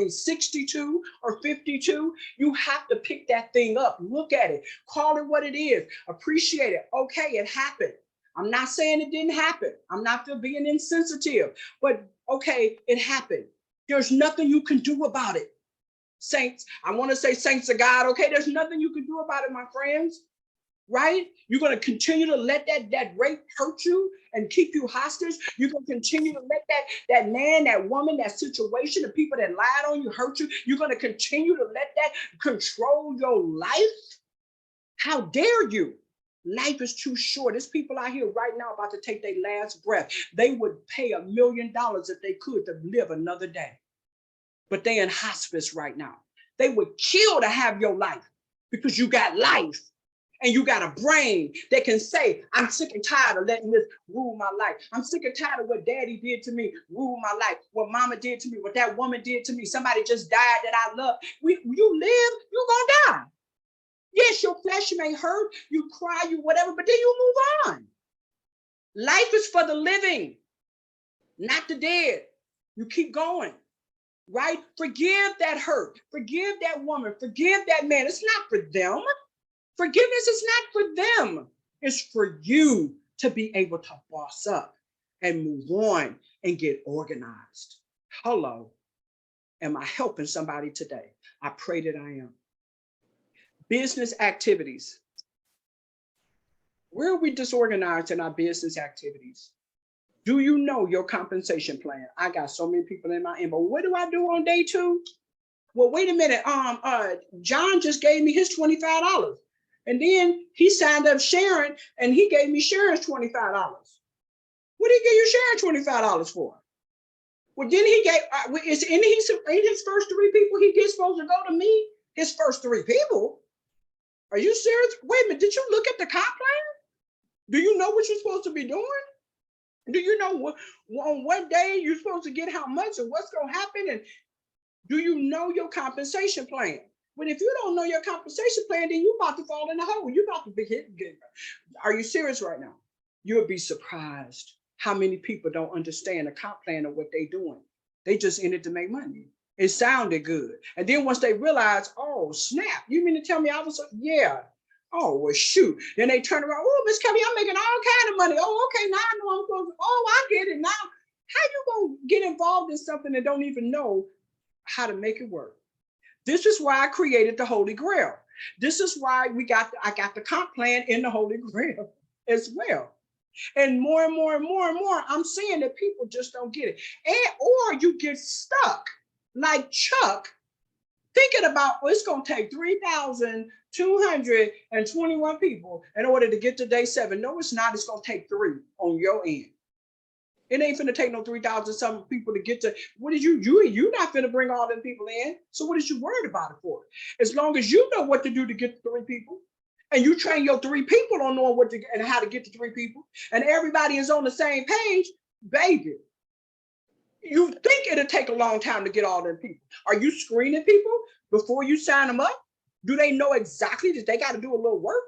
62 or 52, you have to pick that thing up, look at it, call it what it is, appreciate it. Okay, it happened. I'm not saying it didn't happen. I'm not being insensitive, but okay, it happened. There's nothing you can do about it. Saints, I want to say saints of God, okay? There's nothing you can do about it, my friends, right? You're going to continue to let that rape hurt you and keep you hostage. You're going to continue to let that man, that woman, that situation, the people that lied on you hurt you. You're going to continue to let that control your life. How dare you? Life is too short. There's people out here right now about to take their last breath. They would pay $1 million if they could to live another day. But they in hospice right now. They would kill to have your life, because you got life and you got a brain that can say, I'm sick and tired of letting this rule my life. I'm sick and tired of what daddy did to me, rule my life, what mama did to me, what that woman did to me. Somebody just died that I love. You live, you're gonna die. Yes, your flesh may hurt, you cry, you whatever, but then you move on. Life is for the living, not the dead. You keep going. right? Forgive that hurt. Forgive that woman. Forgive that man. It's not for them. Forgiveness is not for them. It's for you to be able to boss up and move on and get organized. Hello. Am I helping somebody today? I pray that I am. Business activities. Where are we disorganized in our business activities? Do you know your compensation plan? I got so many people in my inbox. What do I do on day 2? Well, wait a minute. John just gave me his $25. And then he signed up Sharon and he gave me Sharon's $25. What did he give you Sharon $25 for? Well, then he gave, is in his first 3 people he gets supposed to go to me? His first 3 people? Are you serious? Wait a minute, did you look at the comp plan? Do you know what you're supposed to be doing? Do you know on what day you're supposed to get how much and what's going to happen? And do you know your compensation plan? But if you don't know your compensation plan, then you're about to fall in the hole. You're about to be hit. Are you serious right now? You'll be surprised how many people don't understand the comp plan of what they're doing. They just in it to make money. It sounded good. And then once they realize, oh, snap, you mean to tell me I was, yeah. Oh, well, shoot. Then they turn around, oh, Miss Kelly, I'm making all kind of money. Oh, okay, now I know I'm supposed to, oh, I get it now. How you going to get involved in something and don't even know how to make it work? This is why I created the Holy Grail. This is why I got the comp plan in the Holy Grail as well. And more and more and more and more, I'm seeing that people just don't get it. Or you get stuck like Chuck, thinking about, well, it's going to take 3,221 people in order to get to day 7. No, it's not. It's going to take 3 on your end. It ain't finna take no 3,000 some people to get to, what is you not finna bring all them people in. So what is you worried about it for? As long as you know what to do to get to 3 people, and you train your 3 people on knowing what to and how to get to 3 people, and everybody is on the same page, baby, you think it'll take a long time to get all them people. Are you screening people before you sign them up? Do they know exactly that they got to do a little work?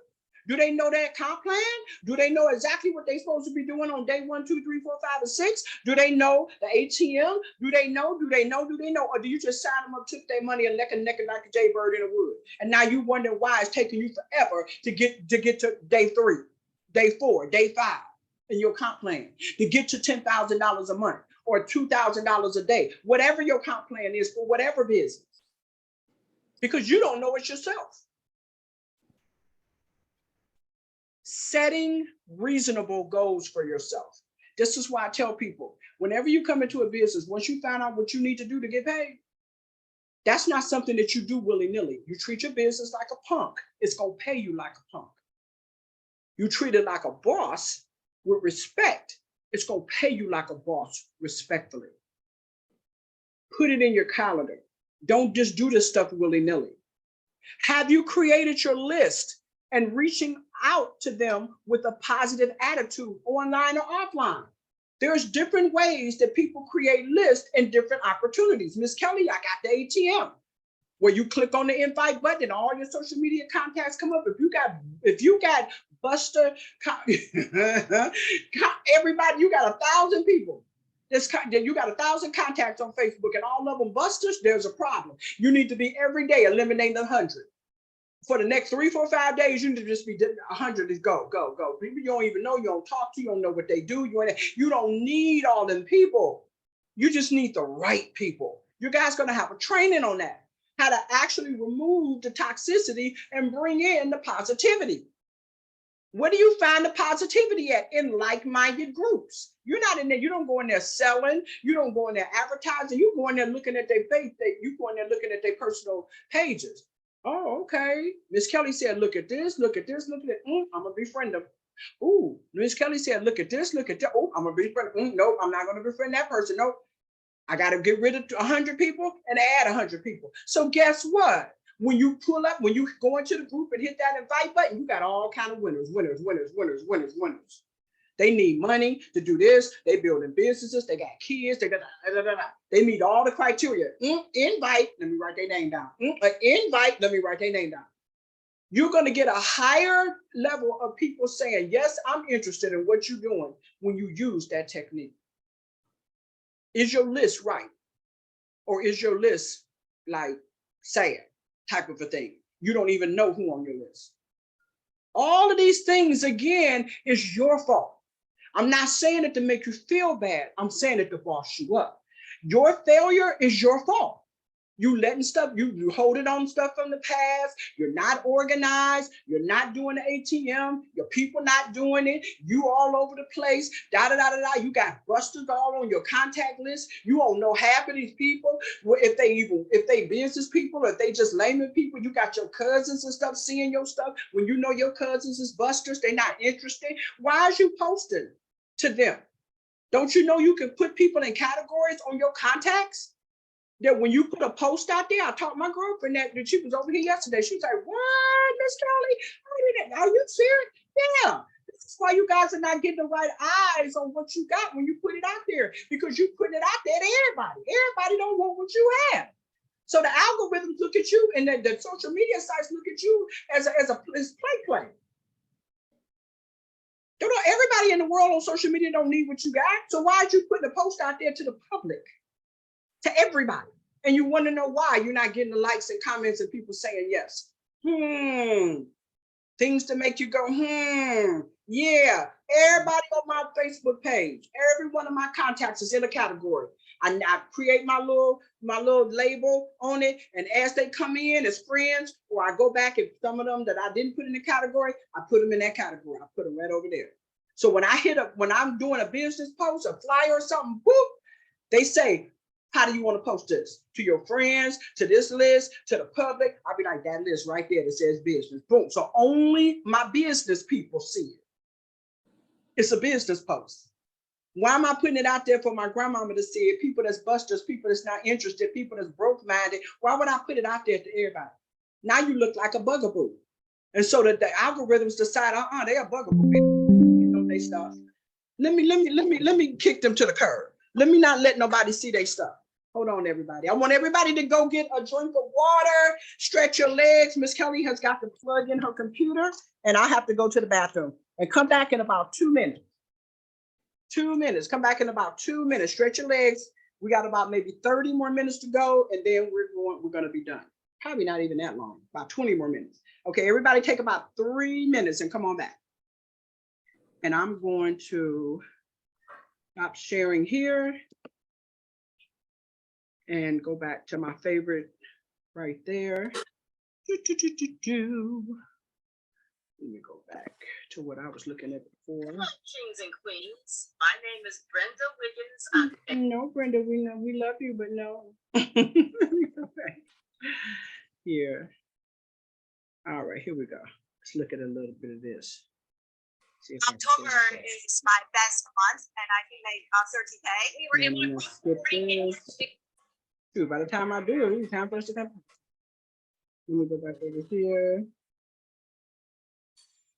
Do they know that comp plan? Do they know exactly what they're supposed to be doing on day 1, 2, 3, 4, 5, and 6? Do they know the ATM? Do they know? Or do you just sign them up, took their money and neck like a jaybird in a wood? And now you wonder why it's taking you forever to get to day 3, day 4, day 5 in your comp plan, to get to $10,000 a month or $2,000 a day, whatever your comp plan is for whatever business, because you don't know it yourself. Setting reasonable goals for yourself. This is why I tell people, whenever you come into a business, once you find out what you need to do to get paid, that's not something that you do willy-nilly. You treat your business like a punk. It's going to pay you like a punk. You treat it like a boss with respect. It's going to pay you like a boss respectfully. Put it in your calendar. Don't just do this stuff willy-nilly. Have you created your list and reaching out to them with a positive attitude, online or offline? There's different ways that people create lists and different opportunities. Miss Kelly, I got the ATM, where you click on the invite button and all your social media contacts come up. If you got Buster, everybody, you got 1,000 people. You got 1,000 contacts on Facebook and all of them busters, there's a problem. You need to be every day eliminating 100. For the next 3, 4, 5 days, you need to just be 100 is go. People you don't even know, you don't talk to, you don't know what they do. You don't need all them people. You just need the right people. You guys going to have a training on that, how to actually remove the toxicity and bring in the positivity. Where do you find the positivity at? In like-minded groups. You're not in there. You don't go in there selling. You don't go in there advertising. You go in there looking at their face. You go in there looking at their personal pages. Oh, okay. Miss Kelly said, look at this, look at this, look at it. I'm going to befriend them. Ooh, Miss Kelly said, look at this, look at that. Oh, I'm going to befriend them. Nope, I'm not going to befriend that person. Nope. I got to get rid of 100 people and add 100 people. So guess what? When you pull up, when you go into the group and hit that invite button, you got all kind of winners. They need money to do this. They building businesses. They got kids. They meet all the criteria. Invite. Let me write their name down. Invite. Let me write their name down. You're going to get a higher level of people saying, yes, I'm interested in what you're doing when you use that technique. Is your list right? Or is your list like sad type of a thing? You don't even know who on your list. All of these things, again, is your fault. I'm not saying it to make you feel bad. I'm saying it to boss you up. Your failure is your fault. You letting stuff, you holding on stuff from the past. You're not organized. You're not doing the ATM. Your people not doing it. You all over the place. Da da da da da. You got busters all on your contact list. You don't know half of these people. If they business people, or if they just layman people. You got your cousins and stuff seeing your stuff. When you know your cousins is busters, they're not interested. Why is you posting to them? Don't you know you can put people in categories on your contacts? That when you put a post out there, I taught my girlfriend that she was over here yesterday. She was like, "What, Miss Kelly? Are you serious?" Yeah. This is why you guys are not getting the right eyes on what you got when you put it out there, because you putting it out there to everybody. Everybody don't want what you have. So the algorithms look at you, and the social media sites look at you as play. Everybody in the world on social media don't need what you got. So why are you putting a post out there to the public? To everybody, and you want to know why you're not getting the likes and comments and people saying yes. Things to make you go, yeah. Everybody on my Facebook page, every one of my contacts is in a category. I create my little label on it, and as they come in as friends, or I go back and some of them that I didn't put in the category, I put them in that category. I put them right over there. So when I'm doing a business post, a flyer or something, whoop, they say, how do you want to post this? To your friends, to this list, to the public? I'll be like, that list right there that says business. Boom. So only my business people see it. It's a business post. Why am I putting it out there for my grandmama to see it? People that's busters, people that's not interested, people that's broke-minded. Why would I put it out there to everybody? Now you look like a bugaboo. And so that the algorithms decide, they are bugaboo. You know they stuff. Let me kick them to the curb. Let me not let nobody see their stuff. Hold on, everybody. I want everybody to go get a drink of water, stretch your legs. Miss Kelly has got to plug in her computer, and I have to go to the bathroom and come back in about 2 minutes. 2 minutes. Come back in about 2 minutes. Stretch your legs. We got about maybe 30 more minutes to go, and then we're going to be done. Probably not even that long. About 20 more minutes. Okay, everybody take about 3 minutes and come on back. And I'm going to stop sharing here and go back to my favorite right there. Let me go back to what I was looking at before. Kings and queens, my name is Brenda Wiggins. No, Brenda, we love you, but no. Here. All right, here we go. Let's look at a little bit of this. October is my best month, and I can make 30K. By the time I do, it's time for us to come. Let me go back over here.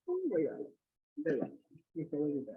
Oh, wait, there we go. Okay, there we go.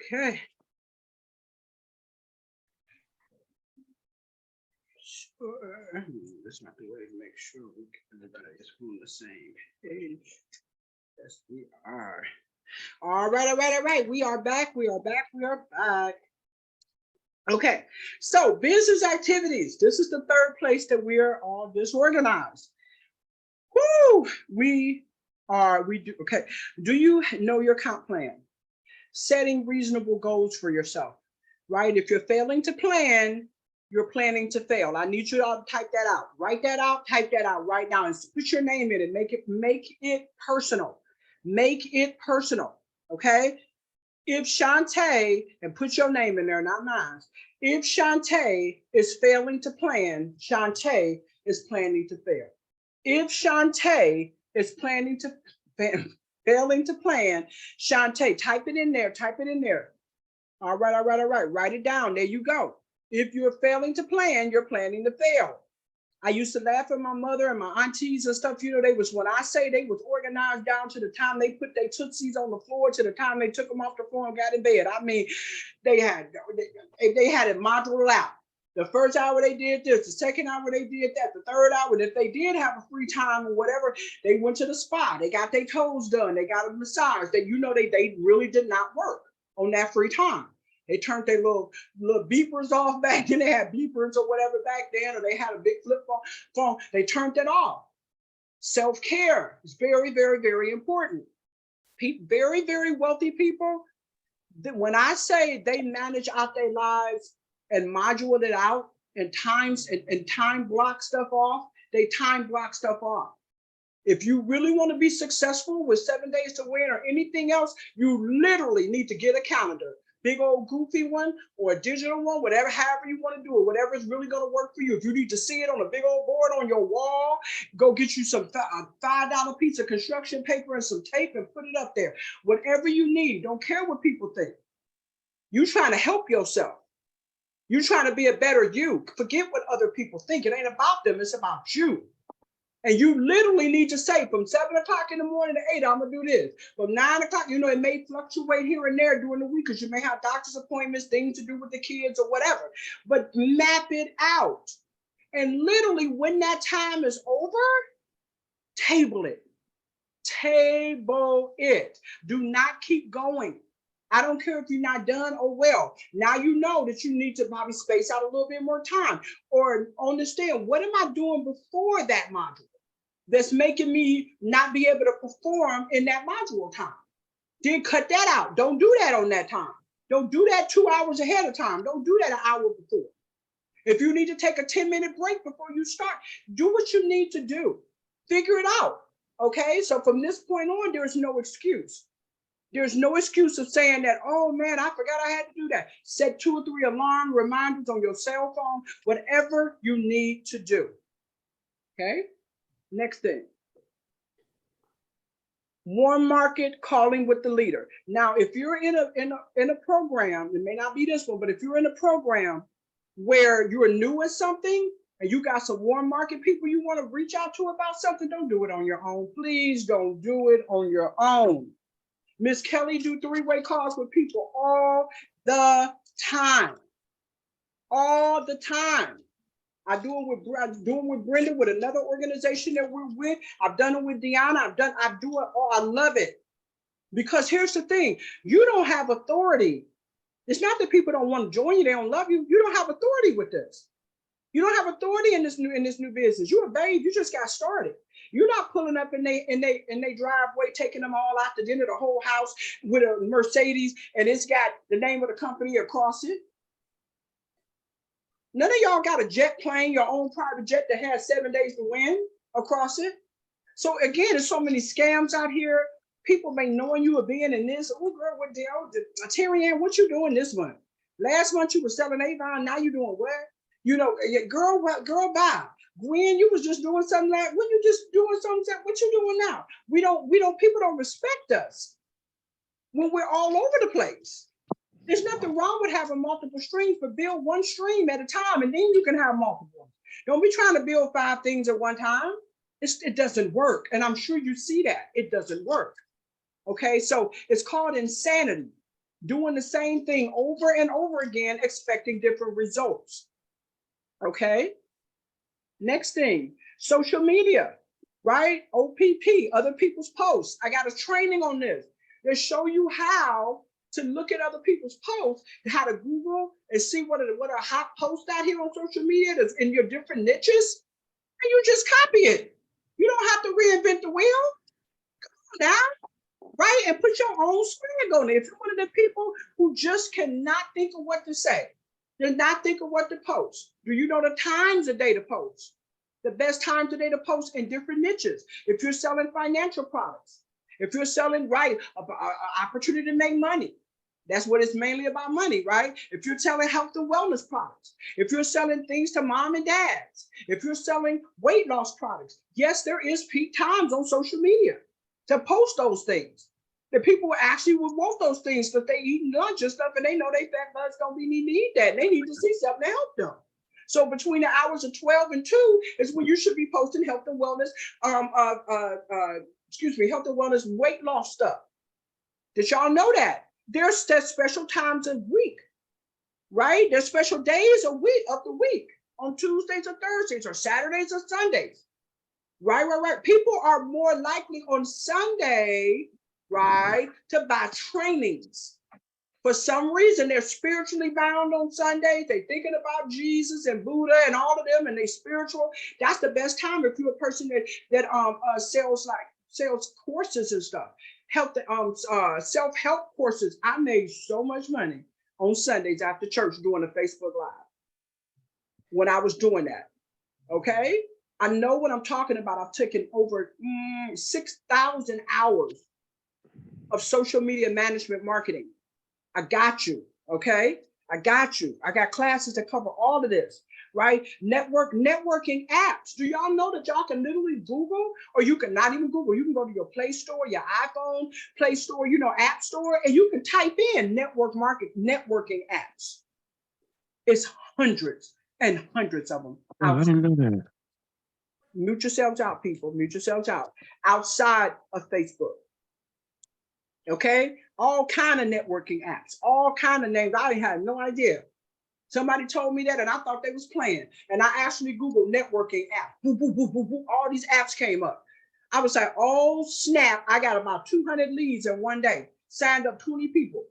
Okay. Sure. That's not the way to make sure we get everybody is on the same page. Yes, we are. All right, all right, all right. We are back. We are back. We are back. Okay, so business activities. This is the third place that we are all disorganized. Woo! We do. Okay, do you know your comp plan? Setting reasonable goals for yourself, right? If you're failing to plan, you're planning to fail. I need you to all type that out. Write that out, type that out right now, and put your name in it. Make it personal. Make it personal. Okay. If Shantae, and put your name in there, not mine. If Shantae is failing to plan, Shantae is planning to fail. If Shantae is planning to failing to plan, Shantae, type it in there, type it in there. All right, all right, all right. Write it down. There you go. If you're failing to plan, you're planning to fail. I used to laugh at my mother and my aunties and stuff. You know, they was, when I say they was organized down to the time they put their tootsies on the floor to the time they took them off the floor and got in bed. I mean, they had it modeled out. The first hour they did this, the second hour they did that, the third hour, if they did have a free time or whatever, they went to the spa, they got their toes done, they got a massage. They, you know, they really did not work on that free time. They turned their little beepers off back then. They had beepers or whatever back then, or they had a big flip phone. They turned it off. Self-care is very, very, very important. Very, very wealthy people, when I say they manage out their lives and modulate it out and time block stuff off, they time block stuff off. If you really want to be successful with 7 days to win or anything else, you literally need to get a calendar. Big old goofy one or a digital one, whatever, however you want to do it, whatever is really going to work for you. If you need to see it on a big old board on your wall, go get you some $5 piece of construction paper and some tape and put it up there. Whatever you need, don't care what people think. You trying to help yourself. You trying to be a better you. Forget what other people think. It ain't about them, it's about you. And you literally need to say from 7 o'clock in the morning to 8, I'm gonna do this. From 9 o'clock, you know, it may fluctuate here and there during the week because you may have doctor's appointments, things to do with the kids or whatever, but map it out. And literally when that time is over, table it. Table it. Do not keep going. I don't care if you're not done or well. Now you know that you need to probably space out a little bit more time or understand what am I doing before that module that's making me not be able to perform in that module time. Then cut that out. Don't do that on that time. Don't do that 2 hours ahead of time. Don't do that an hour before. If you need to take a 10-minute break before you start, do what you need to do. Figure it out. Okay, so from this point on, there's no excuse. There's no excuse of saying that, oh man, I forgot I had to do that. Set 2 or 3 alarm reminders on your cell phone, whatever you need to do. Okay, next thing. Warm market calling with the leader. Now, if you're in a program, it may not be this one, but if you're in a program where you're new at something and you got some warm market people you want to reach out to about something, don't do it on your own. Please don't do it on your own. Miss Kelly do 3-way calls with people all the time. All the time. I'm doing with Brenda with another organization that we're with. I've done it with Deanna. I do it all. I love it. Because here's the thing, you don't have authority. It's not that people don't want to join you, they don't love you. You don't have authority with this. You don't have authority in this new business. You're a babe, you just got started. You're not pulling up in they driveway, taking them all out to dinner, the whole house with a Mercedes, and it's got the name of the company across it. None of y'all got a jet plane, your own private jet that has 7 days to win across it. So again, there's so many scams out here. People may knowing you are being in this. Oh girl, what the Terry Ann, what you doing this month? Last month you were selling Avon, now you doing what? You know, girl, bye. Gwen, you was just doing something like, when you just doing something, what you doing now? People don't respect us when we're all over the place. There's nothing wrong with having multiple streams, but build one stream at a time and then you can have multiple. Don't be trying to build 5 things at one time. It doesn't work. And I'm sure you see that. It doesn't work. Okay, so it's called insanity. doing the same thing over and over again, expecting different results. Okay. Next thing, social media, right? OPP, other people's posts. I got a training on this. They show you how to look at other people's posts, how to Google and see what are hot posts out here on social media that's in your different niches, and you just copy it. You don't have to reinvent the wheel. Come on now, right? And put your own swag on it. If you're one of the people who just cannot think of what to say, did not think of what to post. Do you know the times of day to post? The best times of day to post in different niches. If you're selling financial products, if you're selling, right, opportunity to make money, that's what it's mainly about, money, right? If you're selling health and wellness products, if you're selling things to mom and dads, if you're selling weight loss products, yes, there is peak times on social media to post those things. The people actually would want those things because they eat lunch and stuff and they know they fat butts don't be need to eat that. And they need to see something to help them. So between the hours of 12 and 2 is when you should be posting health and wellness, health and wellness weight loss stuff. Did y'all know that? There's special times a week, right? There's special days of the week on Tuesdays or Thursdays or Saturdays or Sundays. Right. People are more likely on Sunday, right, to buy trainings. For some reason, they're spiritually bound on Sundays. They're thinking about Jesus and Buddha and all of them, and they spiritual. That's the best time if you're a person that sells courses and stuff. Self-help courses. I made so much money on Sundays after church doing a Facebook Live when I was doing that. Okay. I know what I'm talking about. I've taken over 6,000 hours of social media management marketing. I got you. Okay. I got you. I got classes that cover all of this, right? Networking apps. Do y'all know that y'all can literally Google, or you can not even Google. You can go to your Play Store, your iPhone Play Store, App Store, and you can type in networking apps. It's hundreds and hundreds of them. Oh, I didn't know that. Mute yourselves out, people. Mute yourselves out. Outside of Facebook. Okay? All kind of networking apps. All kind of names. I had no idea. Somebody told me that and I thought they was playing. And I actually Googled networking app. Boop, boop, boop, boop, boop. All these apps came up. I was like, oh, snap. I got about 200 leads in one day. Signed up 20 people.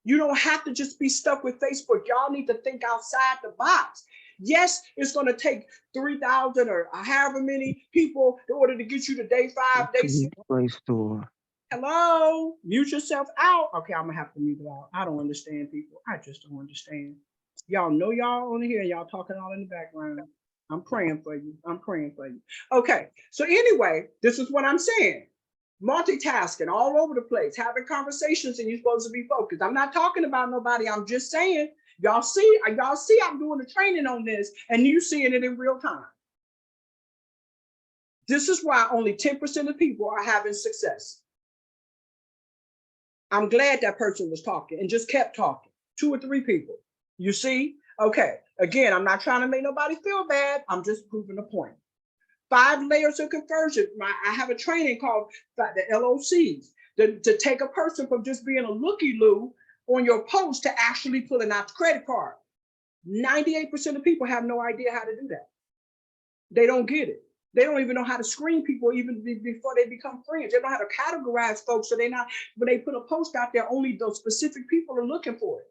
You don't have to just be stuck with Facebook. Y'all need to think outside the box. Yes, it's going to take 3,000 or however many people in order to get you to day 5, day 6. Play Store. Hello, mute yourself out. Okay, I'm going to have to mute it out. I don't understand people. I just don't understand. Y'all know y'all on here. Y'all talking all in the background. I'm praying for you. I'm praying for you. Okay, so anyway, this is what I'm saying. Multitasking all over the place, having conversations, and you're supposed to be focused. I'm not talking about nobody. I'm just saying, y'all see I'm doing the training on this and you seeing it in real time. This is why only 10% of people are having success. I'm glad that person was talking and just kept talking. 2 or 3 people. You see? Okay. Again, I'm not trying to make nobody feel bad. I'm just proving a point. 5 layers of conversion. I have a training called the LOCs to take a person from just being a looky-loo on your post to actually pulling out the credit card. 98% of people have no idea how to do that. They don't get it. They don't even know how to screen people even before they become friends. They don't know how to categorize folks. So when they put a post out there, only those specific people are looking for it.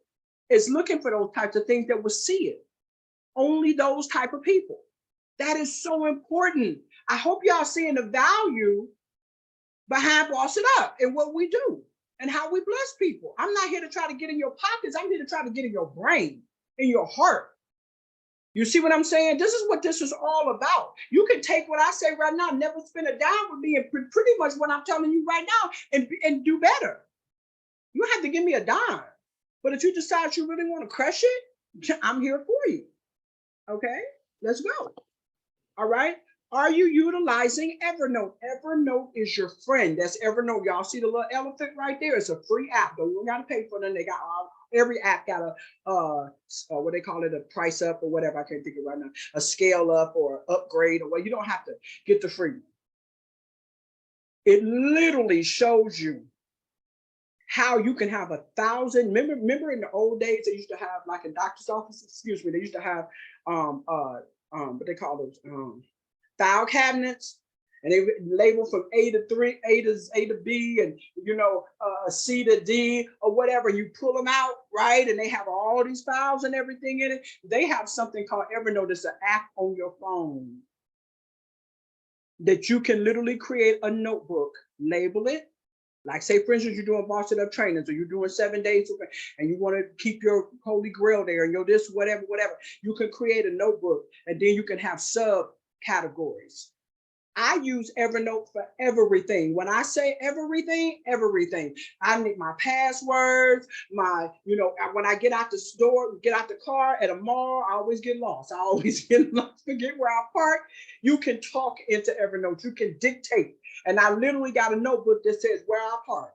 It's looking for those types of things that will see it. Only those type of people. That is so important. I hope y'all seeing the value behind Boss It Up and what we do and how we bless people. I'm not here to try to get in your pockets. I'm here to try to get in your brain, in your heart. You see what I'm saying? This is what this is all about. You can take what I say right now, never spend a dime with me, and pretty much what I'm telling you right now and do better. You don't have to give me a dime. But if you decide you really want to crush it, I'm here for you. Okay, let's go. All right. Are you utilizing Evernote? Evernote is your friend. That's Evernote. Y'all see the little elephant right there? It's a free app. Don't got to pay for them. They got every app got a what they call it, a price up or whatever. I can't think of it right now. A scale up or upgrade or what. You don't have to get the free. It literally shows you how you can have 1,000. Remember in the old days, they used to have, like in doctor's office, excuse me, they used to have what they call those file cabinets, and they label from A to B, and C to D or whatever. You pull them out, right? And they have all these files and everything in it. They have something called Evernote. It's an app on your phone that you can literally create a notebook, label it. Like, say, for instance, you're doing bossed up trainings, or you're doing 7 days, and you want to keep your holy grail there, and your this, whatever. You can create a notebook, and then you can have subcategories. I use Evernote for everything. When I say everything, I need my passwords, when I get out the store, get out the car at a mall, I always get lost. Forget where I park. You can talk into Evernote. You can dictate. And I literally got a notebook that says where I park.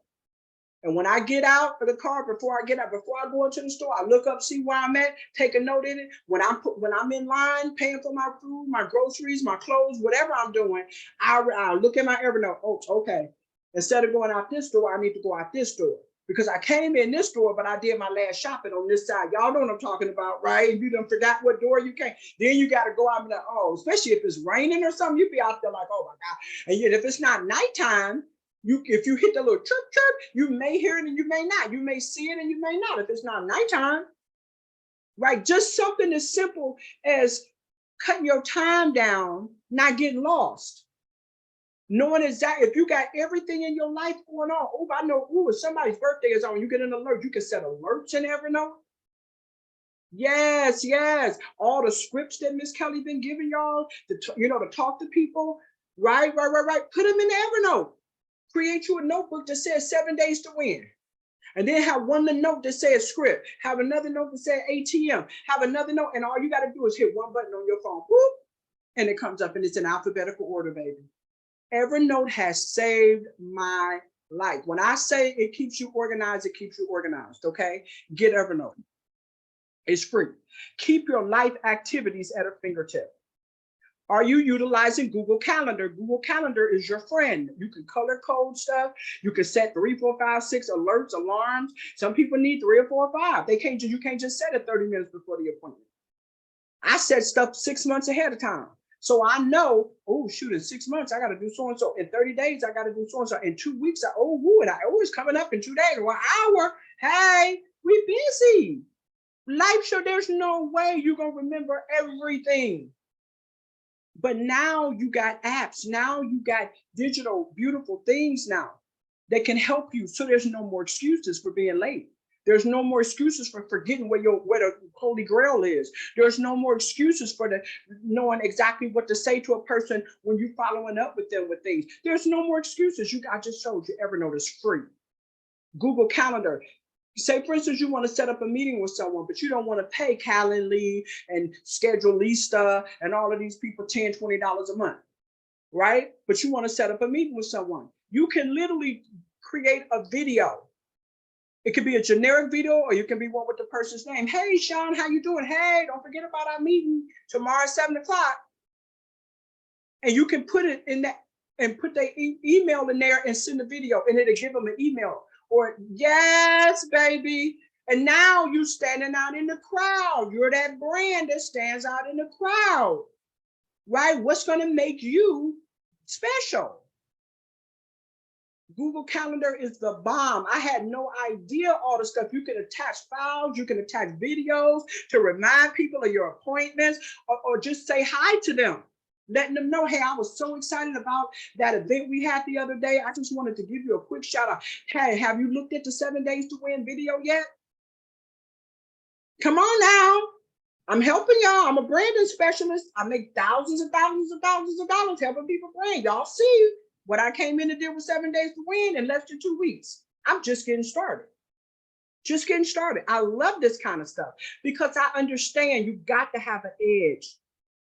And when I get out of the car, before I go into the store, I look up, see where I'm at, take a note in it. When I'm in line paying for my food, my groceries, my clothes, whatever I'm doing, I look at my Evernote. Oh, okay. Instead of going out this door, I need to go out this door, because I came in this door, but I did my last shopping on this side. Y'all know what I'm talking about, right? If you done forgot what door you came, then you got to go out and be like, oh, especially if it's raining or something, you be out there like, oh my God. And yet if it's not nighttime, if you hit the little chirp, chirp, you may hear it and you may not. You may see it and you may not if it's not nighttime, right? Just something as simple as cutting your time down, not getting lost. Knowing exactly, if you got everything in your life going on, I know, if somebody's birthday is on, you get an alert. You can set alerts in Evernote. Yes. All the scripts that Miss Kelly been giving y'all to talk to people, right. Put them in Evernote. Create you a notebook that says 7 days to win. And then have one note that says script. Have another note that says ATM. Have another note, and all you got to do is hit one button on your phone, whoop, and it comes up, and it's in alphabetical order, baby. Evernote has saved my life. When I say it keeps you organized, it keeps you organized, okay? Get Evernote. It's free. Keep your life activities at a fingertip. Are you utilizing Google Calendar? Google Calendar is your friend. You can color code stuff. You can set 3, 4, 5, 6 alerts, alarms. Some people need 3 or 4 or 5. You can't just set it 30 minutes before the appointment. I set stuff 6 months ahead of time. So I know, in 6 months, I got to do so-and-so. In 30 days, I got to do so-and-so. In 2 weeks, it's coming up in 2 days, 1 hour. Hey, we busy. Life show, there's no way you're going to remember everything. But now you got apps. Now you got digital, beautiful things now that can help you. So there's no more excuses for being late. There's no more excuses for forgetting where the holy grail is. There's no more excuses for knowing exactly what to say to a person when you're following up with them with things. There's no more excuses. I just showed you Evernote is free. Google Calendar. Say, for instance, you want to set up a meeting with someone, but you don't want to pay Calendly and Schedule Lista and all of these people $10, $20 a month, right? But you want to set up a meeting with someone. You can literally create a video. It could be a generic video, or you can be one with the person's name. Hey, Sean, how you doing? Hey, don't forget about our meeting tomorrow at 7 o'clock. And you can put it in that and put their email in there and send a video, and it'll give them an email. Or, yes, baby. And now you standing out in the crowd. You're that brand that stands out in the crowd, right? What's going to make you special? Google Calendar is the bomb. I had no idea all the stuff. You can attach files, you can attach videos to remind people of your appointments, or just say hi to them. Letting them know, hey, I was so excited about that event we had the other day. I just wanted to give you a quick shout out. Hey, have you looked at the 7 Days to Win video yet? Come on now. I'm helping y'all. I'm a branding specialist. I make thousands and thousands and thousands of dollars helping people brand. Y'all see what I came in and did with 7 Days to Win in less than 2 weeks. I'm just getting started. Just getting started. I love this kind of stuff because I understand you got to have an edge.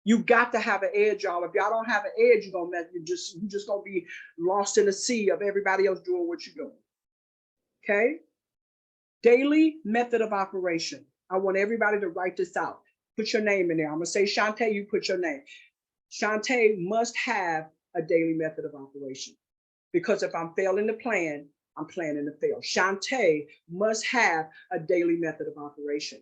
You got to have an edge, y'all. If y'all don't have an edge, you're just gonna be lost in the sea of everybody else doing what you're doing. Okay? Daily method of operation. I want everybody to write this out. Put your name in there. I'm gonna say Shantae, you put your name. Shantae must have a daily method of operation. Because if I'm failing the plan, I'm planning to fail. Shantae must have a daily method of operation.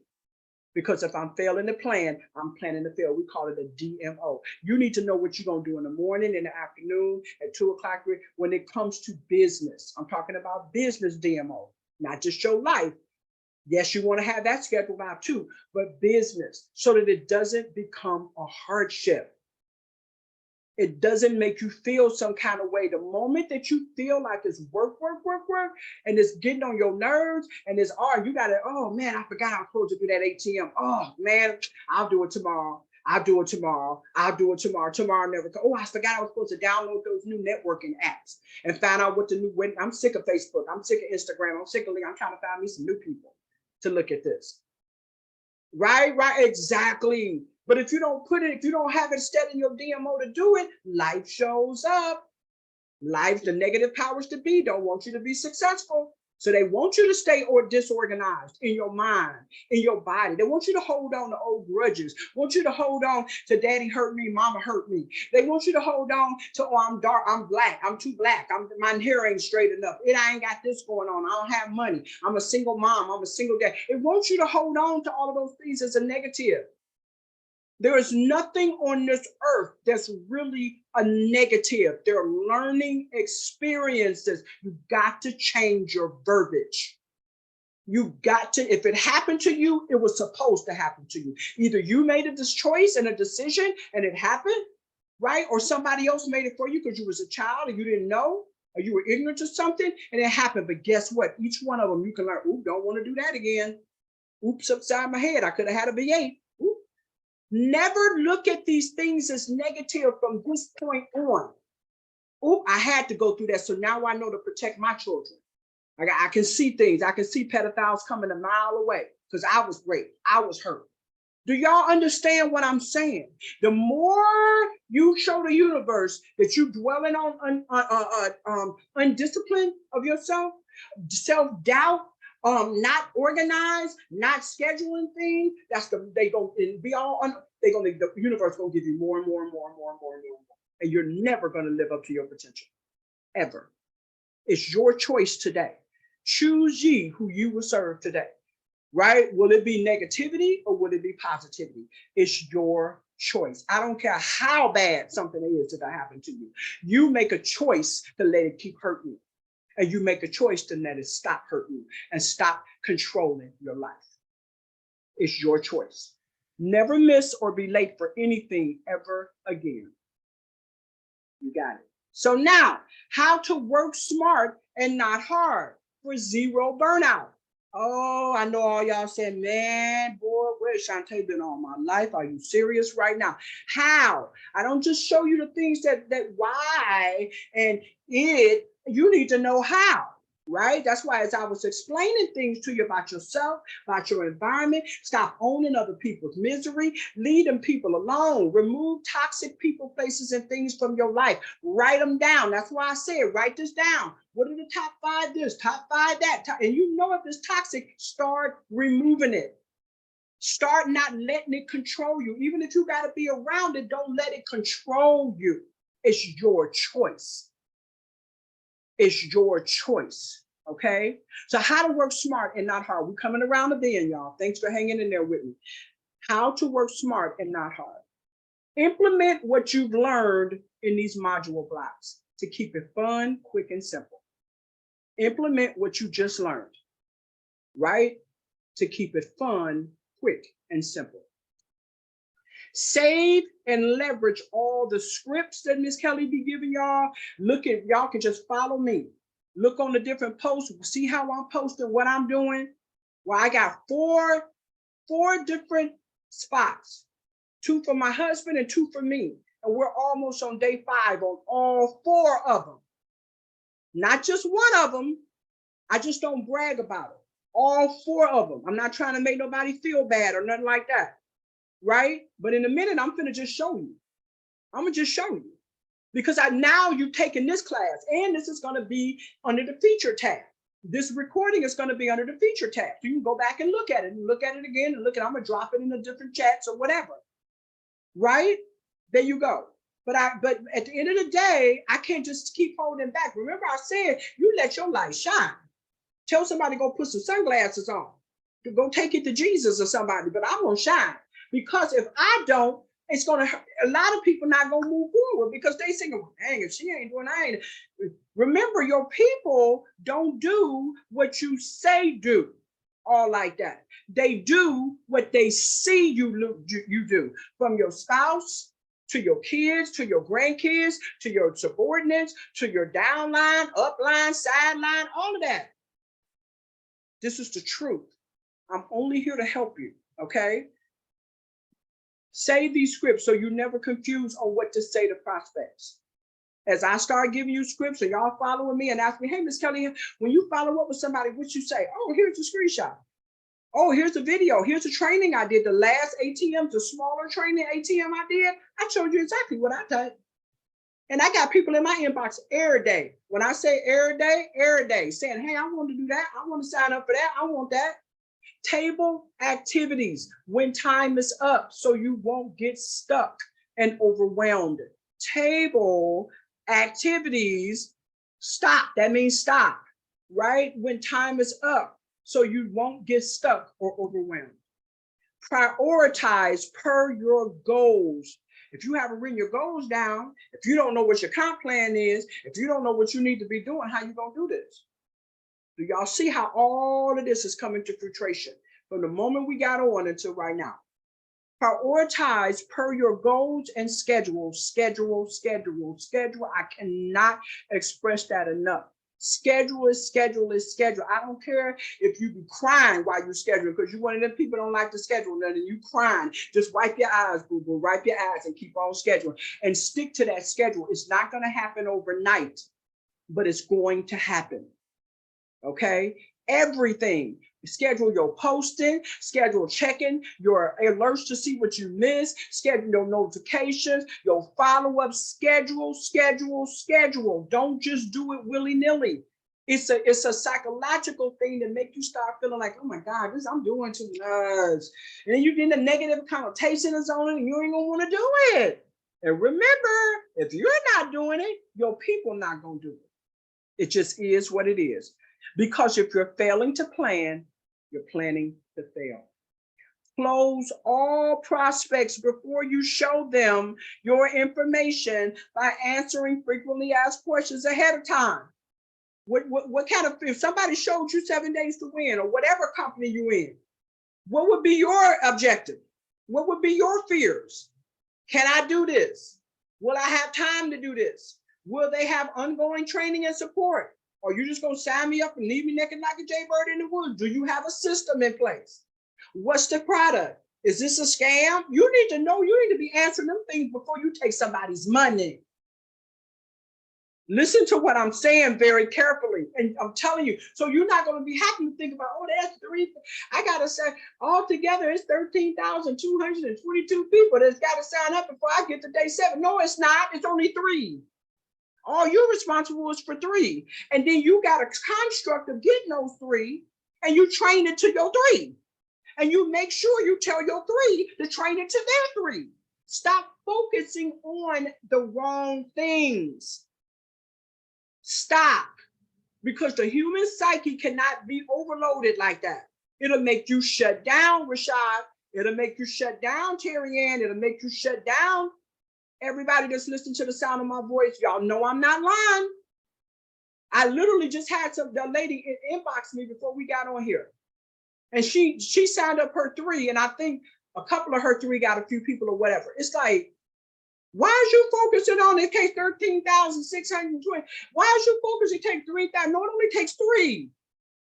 Because if I'm failing to plan, I'm planning to fail. We call it a DMO. You need to know what you're going to do in the morning, in the afternoon, at 2 o'clock. When it comes to business, I'm talking about business DMO, not just your life. Yes, you want to have that scheduled out too, but business, so that it doesn't become a hardship. It doesn't make you feel some kind of way. The moment that you feel like it's work, and it's getting on your nerves, and it's, oh, you got to, oh man, I forgot I was supposed to do that ATM. Oh man, I'll do it tomorrow. I'll do it tomorrow. I'll do it tomorrow. Tomorrow never comes. Oh, I forgot I was supposed to download those new networking apps and find out what the new, I'm sick of Facebook. I'm sick of Instagram. I'm sick of, I'm trying to find me some new people to look at this. Right, exactly. But if you don't put it, if you don't have it set in your DMO to do it, life shows up. Life, the negative powers to be don't want you to be successful. So they want you to stay disorganized in your mind, in your body. They want you to hold on to old grudges, want you to hold on to daddy hurt me, mama hurt me. They want you to hold on to, oh, I'm dark, I'm black, I'm too black, my hair ain't straight enough. I ain't got this going on. I don't have money. I'm a single mom. I'm a single dad. It wants you to hold on to all of those things as a negative. There is nothing on this earth that's really a negative. They're learning experiences. You've got to change your verbiage. You've got to, if it happened to you, it was supposed to happen to you. Either you made this choice and a decision and it happened, right? Or somebody else made it for you because you was a child and you didn't know, or you were ignorant of something and it happened. But guess what? Each one of them you can learn, ooh, don't want to do that again. Oops, upside my head. I could have had a V8. Ooh. Never look at these things as negative from this point on. Oh, I had to go through that. So now I know to protect my children. I can see things. I can see pedophiles coming a mile away because I was raped. I was hurt. Do y'all understand what I'm saying? The more you show the universe that you're dwelling on undiscipline of yourself, self-doubt, not organized, not scheduling things, the universe gonna give you more and more and more and more and more and more, and you're never gonna live up to your potential, ever. It's your choice today. Choose ye who you will serve today, right? Will it be negativity or will it be positivity? It's your choice. I don't care how bad something is that happened to you. You make a choice to let it keep hurting you. And you make a choice to let it stop hurting you and stop controlling your life. It's your choice. Never miss or be late for anything ever again. You got it. So now, how to work smart and not hard for zero burnout. Oh, I know all y'all said, man, boy, where's Shantae been all my life? Are you serious right now? How? I don't just show you the things that why and it, you need to know how, right? That's why as I was explaining things to you about yourself, about your environment, stop owning other people's misery, leave them people alone, remove toxic people, places, and things from your life. Write them down. That's why I said, write this down. What are the top 5 this, top 5 that? And you know if it's toxic, start removing it. Start not letting it control you. Even if you got to be around it, don't let it control you. It's your choice. It's your choice, okay? So how to work smart and not hard. We're coming around the bend, y'all. Thanks for hanging in there with me. How to work smart and not hard. Implement what you've learned in these module blocks to keep it fun, quick, and simple. Implement what you just learned, right? To keep it fun, quick, and simple. Save and leverage all the scripts that Miss Kelly be giving y'all. Look at, y'all can just follow me. Look on the different posts, see how I'm posting, what I'm doing. Well, I got four different spots, 2 for my husband and 2 for me. And we're almost on day 5 on all 4 of them. Not just one of them. I just don't brag about it. All 4 of them. I'm not trying to make nobody feel bad or nothing like that. Right? But in a minute, I'm going to just show you. I'm going to just show you. Because now you've taken this class and this is going to be under the feature tab. This recording is going to be under the feature tab. So you can go back and look at it again and look at it. I'm going to drop it in the different chats or whatever. Right? There you go. But at the end of the day, I can't just keep holding back. Remember, I said you let your light shine. Tell somebody to go put some sunglasses on. Go take it to Jesus or somebody, but I'm gonna shine. Because if I don't, it's gonna hurt. A lot of people not gonna move forward because they say, well, dang, if she ain't doing, I ain't. Remember, your people don't do what you say do, all like that. They do what they see you do, from your spouse to your kids, to your grandkids, to your subordinates, to your downline, upline, sideline, all of that. This is the truth. I'm only here to help you, okay? Say these scripts so you're never confused on what to say to prospects. As I start giving you scripts, and y'all following me and ask me, hey, Miss Kelly, when you follow up with somebody, what you say? Oh, here's a screenshot. Oh, here's a video. Here's a training I did. The last ATM, the smaller training ATM I did, I showed you exactly what I did. And I got people in my inbox every day. When I say every day, saying, hey, I want to do that. I want to sign up for that. I want that. Table activities when time is up so you won't get stuck and overwhelmed. Table activities, stop. That means stop, right? When time is up so you won't get stuck or overwhelmed. Prioritize per your goals. If you haven't written your goals down, if you don't know what your comp plan is, if you don't know what you need to be doing, how you gonna do this? Do y'all see how all of this is coming to fruition from the moment we got on until right now? Prioritize per your goals and schedule. I cannot express that enough. Schedule is schedule. I don't care if you be crying while you schedule, because you're one of them people don't like to schedule nothing. You crying. Just wipe your eyes, boo boo. Wipe your eyes and keep on scheduling and stick to that schedule. It's not going to happen overnight, but it's going to happen. Okay, everything. Schedule your posting, schedule checking your alerts to see what you missed, schedule your notifications, your follow-up, schedule. Don't just do it willy-nilly. It's a psychological thing that make you start feeling like, oh my God, I'm doing too much. And then you get the negative connotation is on it and you ain't gonna want to do it. And remember, if you're not doing it, your people not gonna do it. It just is what it is. Because if you're failing to plan, you're planning to fail. Close all prospects before you show them your information by answering frequently asked questions ahead of time. What kind of, if somebody showed you 7 days to win or whatever company you're in, what would be your objective? What would be your fears? Can I do this? Will I have time to do this? Will they have ongoing training and support? Or you just gonna sign me up and leave me naked like a jaybird in the woods? Do you have a system in place? What's the product? Is this a scam? You need to know, you need to be answering them things before you take somebody's money. Listen to what I'm saying very carefully. And I'm telling you, so you're not gonna be happy to think about, oh, that's 3, I gotta say, altogether it's 13,222 people that's gotta sign up before I get to day 7. No, it's not, it's only 3. All you're responsible is for 3. And then you got a construct of getting those 3 and you train it to your 3. And you make sure you tell your 3 to train it to their 3. Stop focusing on the wrong things. Stop. Because the human psyche cannot be overloaded like that. It'll make you shut down, Rashad. It'll make you shut down, Terry Ann. It'll make you shut down everybody that's listening to the sound of my voice. Y'all know I'm not lying. I literally just had the lady inbox me before we got on here. And she signed up her 3, and I think a couple of her 3 got a few people or whatever. It's like, why is you focusing on it takes 13,620? Why is you focusing it takes 3,000? No, it only takes 3.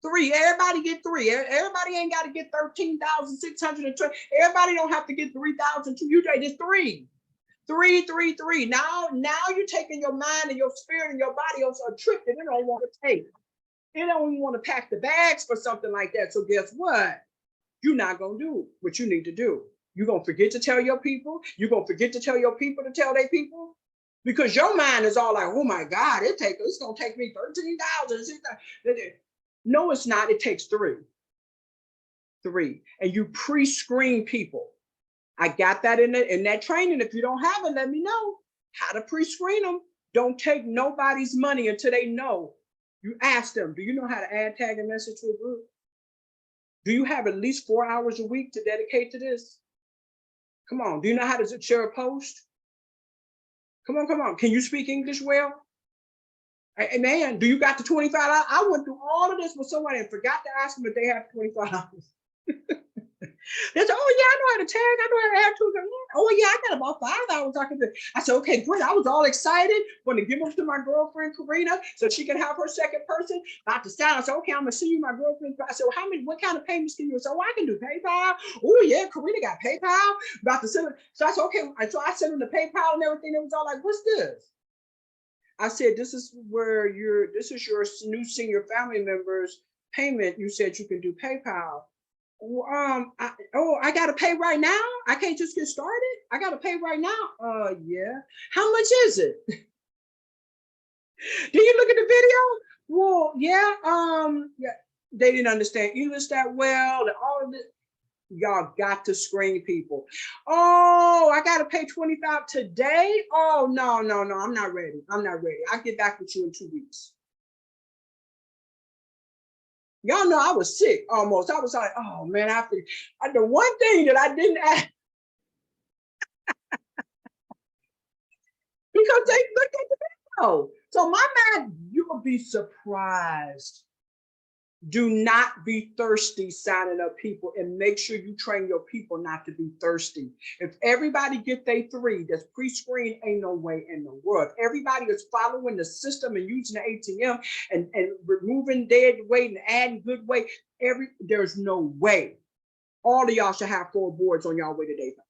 3, everybody get 3. Everybody ain't got to get 13,620. Everybody don't have to get 3,000. You just 3. 3. Now you're taking your mind and your spirit and your body on a trip that they don't want to take. They don't even want to pack the bags for something like that. So guess what? You're not going to do what you need to do. You're going to forget to tell your people. You're going to forget to tell your people to tell their people. Because your mind is all like, oh my God, it's going to take me 13,000. No, it's not. It takes 3. And you pre-screen people. I got that in that training. If you don't have it, let me know. How to pre-screen them. Don't take nobody's money until they know. You ask them, do you know how to add, tag, and message to a group? Do you have at least 4 hours a week to dedicate to this? Come on, do you know how to share a post? Come on, come on. Can you speak English well? Hey, man, do you got the 25? I went through all of this with somebody and forgot to ask them if they have $25. They said, oh yeah, I know how to tag, I know how to add to it. Oh yeah, I got about 5 hours I can do. I said, okay, great. I was all excited, going to give them to my girlfriend Karina so she can have her second person. About to start, I said, okay, I'm gonna send you my girlfriend. I said, well, what kind of payments can you? So I can do PayPal. Oh yeah, Karina got PayPal. About to send it. So I said, okay. So I sent them the PayPal and everything. It was all like, what's this? I said, this is your new senior family members payment. You said you can do PayPal. I gotta pay right now. I can't just get started. I gotta pay right now. Yeah. How much is it? Did you look at the video? Well, yeah. Yeah. They didn't understand English that well. And all of it. Y'all got to screen people. Oh, I gotta pay 25 today. Oh no. I'm not ready. I'll get back with you in 2 weeks. Y'all know I was sick almost. I was like, oh man, the one thing that I didn't ask, because they looked at the video. So my man, you will be surprised. Do not be thirsty signing up people, and make sure you train your people not to be thirsty. If everybody get their 3 that's pre-screened, ain't no way in the world. If everybody is following the system and using the ATM and removing dead weight and adding good weight, there's no way. All of y'all should have 4 boards on y'all way to day 5.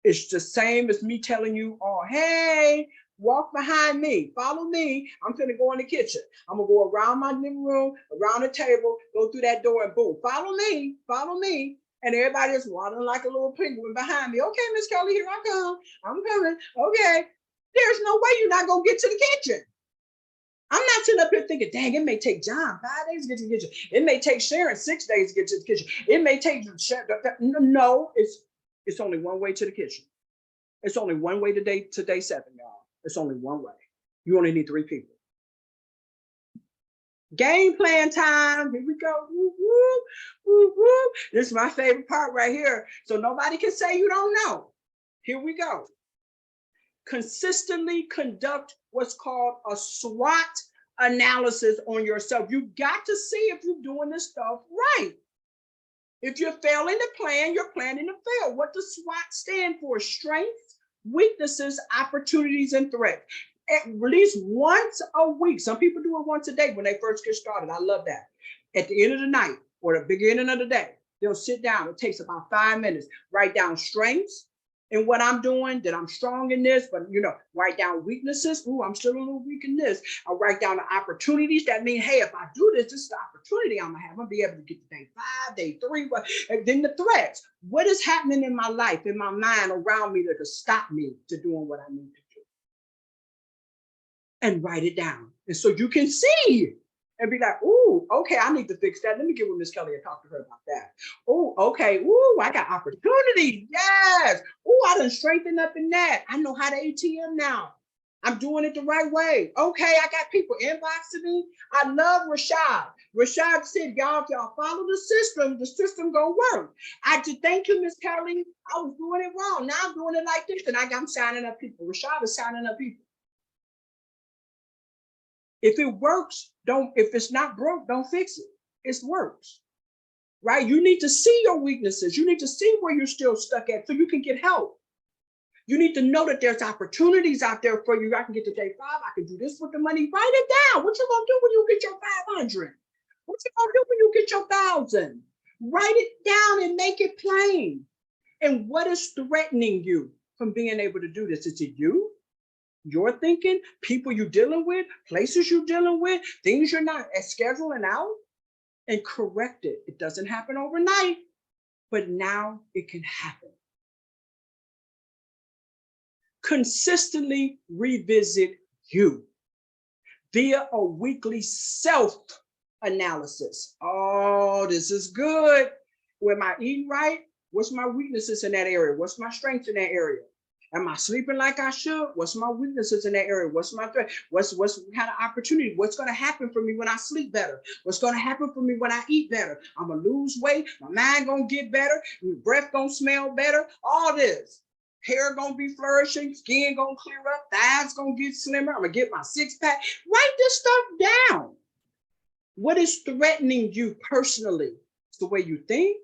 It's the same as me telling you, oh, hey, walk behind me, follow me. I'm gonna go in the kitchen. I'm gonna go around my living room, around the table, go through that door and boom, follow me. And everybody is waddling like a little penguin behind me. Okay, Miss Kelly, here I come. I'm coming. Okay. There's no way you're not gonna get to the kitchen. I'm not sitting up here thinking, dang, it may take John 5 days to get to the kitchen. It may take Sharon 6 days to get to the kitchen. It may take no, it's only one way to the kitchen. It's only one way to day 7, y'all. It's only one way. You only need 3 people. Game plan time. Here we go. Woo, woo, woo, woo. This is my favorite part right here. So nobody can say you don't know. Here we go. Consistently conduct what's called a SWOT analysis on yourself. You got to see if you're doing this stuff right. If you're failing to plan, you're planning to fail. What does SWOT stand for? Strengths, weaknesses, opportunities, and threats. At least once a week. Some people do it once a day when they first get started. I love that. At the end of the night or the beginning of the day, they'll sit down. It takes about 5 minutes. Write down strengths and what I'm doing, that I'm strong in this, but write down weaknesses. Ooh, I'm still a little weak in this. I'll write down the opportunities. That mean, hey, if I do this, this is the opportunity I'm gonna have. I'm gonna be able to get to day 5, day 3, and then the threats. What is happening in my life, in my mind, around me that could stop me to doing what I need to do? And write it down. And so you can see and be like, ooh, okay, I need to fix that. Let me get with Miss Kelly and talk to her about that. Oh, okay. Ooh, I got opportunity. Yes. Ooh, I done strengthened up in that. I know how to ATM now. I'm doing it the right way. Okay, I got people inboxing me. I love Rashad. Rashad said, y'all, if y'all follow the system gonna work. I just thank you, Miss Kelly. I was doing it wrong. Now I'm doing it like this, and I'm signing up people. Rashad is signing up people. If it works, if it's not broke, don't fix it. It works, right? You need to see your weaknesses. You need to see where you're still stuck at so you can get help. You need to know that there's opportunities out there for you. I can get to day 5. I can do this with the money. Write it down. What you gonna do when you get your 500? What you gonna do when you get your 1,000? Write it down and make it plain. And what is threatening you from being able to do this? Is it you? Your thinking, people you're dealing with, places you're dealing with, things you're not scheduling out, and correct it. It doesn't happen overnight, but now it can happen. Consistently revisit you via a weekly self-analysis. Oh, this is good. Am I eating right? What's my weaknesses in that area? What's my strength in that area? Am I sleeping like I should? What's my weaknesses in that area? What's my threat? What's kind of opportunity? What's going to happen for me when I sleep better? What's going to happen for me when I eat better? I'm going to lose weight. My mind going to get better. My breath going to smell better. All this. Hair going to be flourishing. Skin going to clear up. Thighs going to get slimmer. I'm going to get my six pack. Write this stuff down. What is threatening you personally? It's the way you think.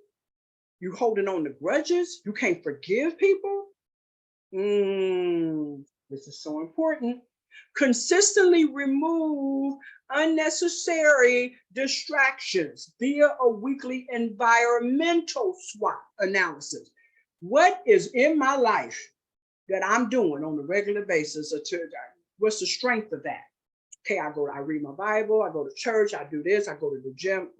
You holding on to grudges. You can't forgive people. This is so important. Consistently remove unnecessary distractions via a weekly environmental SWOT analysis. What is in my life that I'm doing on a regular basis? What's the strength of that? Okay, I read my Bible, I go to church, I do this, I go to the gym.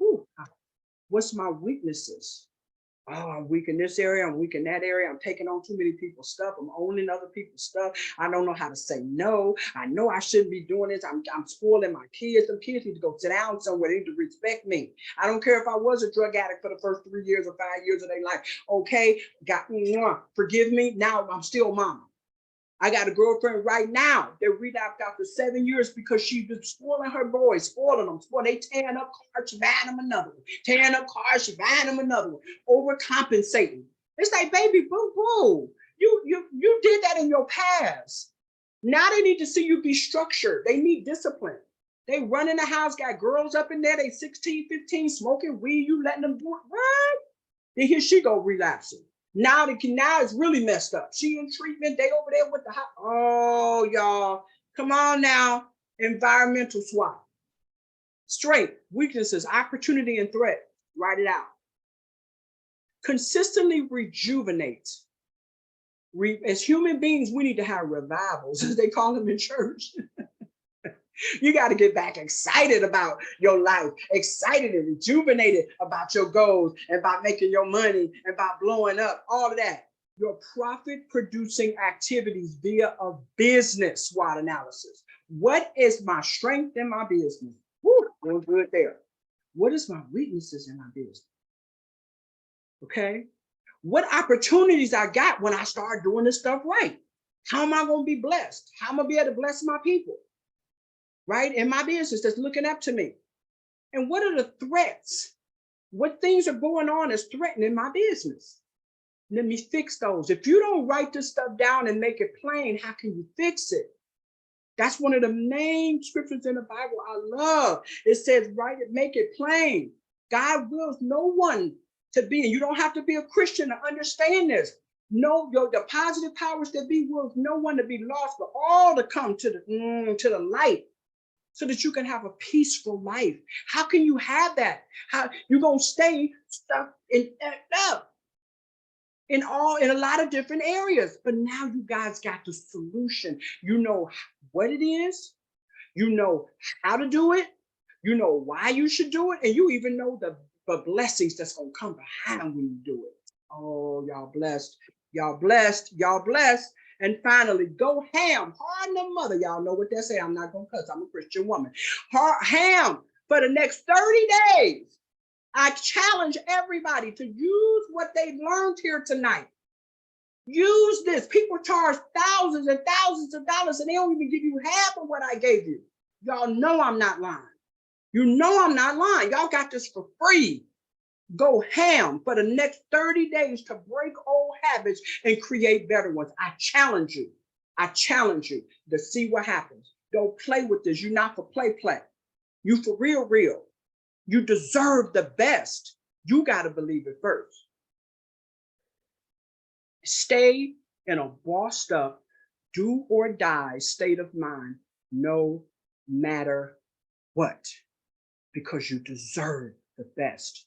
What's my weaknesses? Oh, I'm weak in this area, I'm weak in that area, I'm taking on too many people's stuff, I'm owning other people's stuff, I don't know how to say no, I know I shouldn't be doing this, I'm spoiling my kids, them kids need to go sit down somewhere, they need to respect me. I don't care if I was a drug addict for the first 3 years or 5 years of their life, okay, forgive me, now I'm still mama. I got a girlfriend right now that relapsed after 7 years because she's been spoiling her boys, spoiling them. They tearing up cars, she buying them another one. Tearing up cars, she buying them another one. Overcompensating. It's like, baby, boo, boo. You did that in your past. Now they need to see you be structured. They need discipline. They run in the house, got girls up in there, they 16, 15, smoking weed, you letting them do it. What? Then here she go relapsing. Now it's really messed up. She in treatment, they over there with the hot. Oh, y'all, come on now. Environmental SWOT. Strength, weaknesses, opportunity, and threat. Write it out. Consistently rejuvenate. As human beings, we need to have revivals, as they call them in church. You got to get back excited about your life, excited and rejuvenated about your goals and about making your money and about blowing up, all of that. Your profit-producing activities via a business SWOT analysis. What is my strength in my business? Woo, doing good there. What is my weaknesses in my business? Okay. What opportunities I got when I start doing this stuff right? How am I going to be blessed? How am I going to be able to bless my people? Right? In my business that's looking up to me. And what are the threats? What things are going on that's threatening my business? Let me fix those. If you don't write this stuff down and make it plain, how can you fix it? That's one of the main scriptures in the Bible I love. It says, write it, make it plain. God wills no one to be, and you don't have to be a Christian to understand this. No, the positive powers that be wills no one to be lost, but all to come to the light, so that you can have a peaceful life. How can you have that? How you gonna stay stuck in a lot of different areas? But now you guys got the solution. You know what it is. You know how to do it. You know why you should do it, and you even know the blessings that's gonna come behind when you do it. Oh, y'all blessed. Y'all blessed. Y'all blessed. And finally, go ham. Hard the mother. Y'all know what they say. I'm not going to cuss. I'm a Christian woman. Ham for the next 30 days. I challenge everybody to use what they learned here tonight. Use this. People charge thousands and thousands of dollars, and they don't even give you half of what I gave you. Y'all know I'm not lying. You know I'm not lying. Y'all got this for free. Go ham for the next 30 days to break old habits and create better ones. I challenge you. I challenge you to see what happens. Don't play with this. You're not for play. You for real. You deserve the best. You got to believe it first. Stay in a bossed up, do or die state of mind, no matter what, because you deserve the best.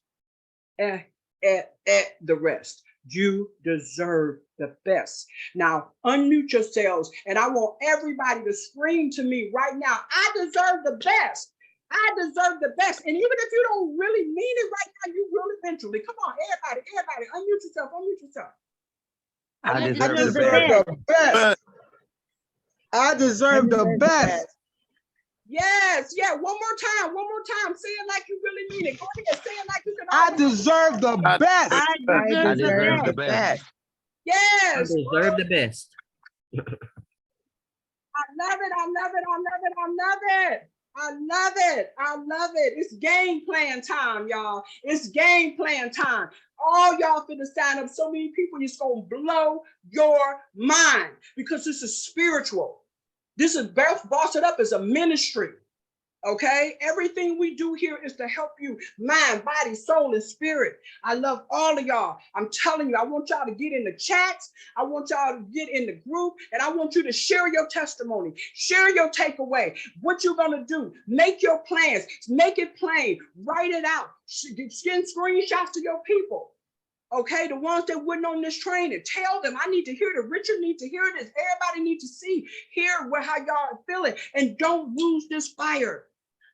The rest. You deserve the best. Now, unmute yourselves, and I want everybody to scream to me right now, I deserve the best. I deserve the best. And even if you don't really mean it right now, you will eventually. Come on, everybody, unmute yourself. I deserve deserve the the best. best. I deserve the best. Yes. Yes, yeah, one more time, say it like you really mean it. Go ahead, say it like you can. I deserve the best. I deserve the best. Yes, Deserve the best. I love it, I love it, I love it, I love it. I love it. I love it. It's game plan time, y'all. It's game plan time. All y'all finna sign up. So many people, it's gonna blow your mind because this is spiritual. This is Boss It Up is a ministry. Okay, everything we do here is to help you, mind, body, soul, and spirit. I love all of y'all. I'm telling you, I want y'all to get in the chats. I want y'all to get in the group, and I want you to share your testimony, share your takeaway, what you're gonna do, make your plans, make it plain, write it out, send screenshots to your people. Okay, the ones that went on this training, tell them I need to hear this. Richard needs to hear this. Everybody needs to see, hear how y'all are feeling, and don't lose this fire.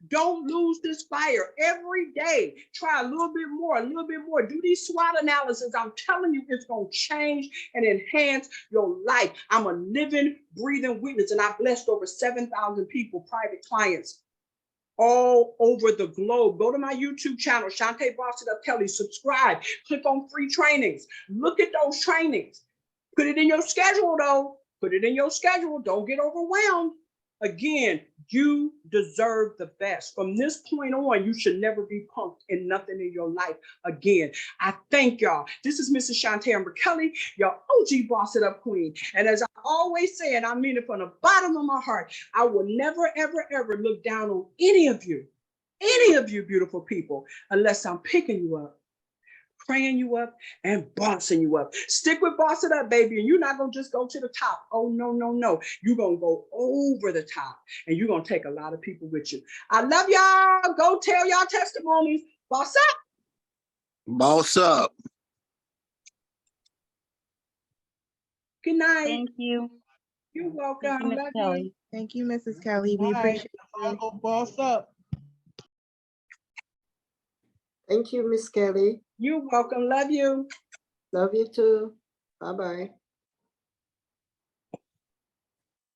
Don't lose this fire. Every day, try a little bit more, a little bit more. Do these SWOT analysis. I'm telling you, it's going to change and enhance your life. I'm a living, breathing witness, and I blessed over 7,000 people, private clients, all over the globe. Go to my YouTube channel, Shantae Boss It Up Kelly. Subscribe. Click on free trainings. Look at those trainings. Put it in your schedule, though. Put it in your schedule. Don't get overwhelmed. Again, you deserve the best. From this point on, you should never be punked in nothing in your life again. I thank y'all. This is Mrs. Shantae Amber Kelly, your OG Boss It Up Queen. And as I always say, and I mean it from the bottom of my heart, I will never, ever, ever look down on any of you beautiful people, unless I'm picking you up, praying you up, and bossing you up. Stick with Boss It Up, baby, and you're not gonna just go to the top. Oh, no, no, no. You're gonna go over the top, and you're gonna take a lot of people with you. I love y'all. Go tell y'all testimonies. Boss up. Boss up. Good night. Thank you. You're welcome. Thank you, Ms. Love Kelly. you. Thank you, Mrs. Kelly. We Bye. appreciate I'll you. go boss up. Thank you, Miss Kelly. You're welcome. Love you. Love you too. Bye-bye.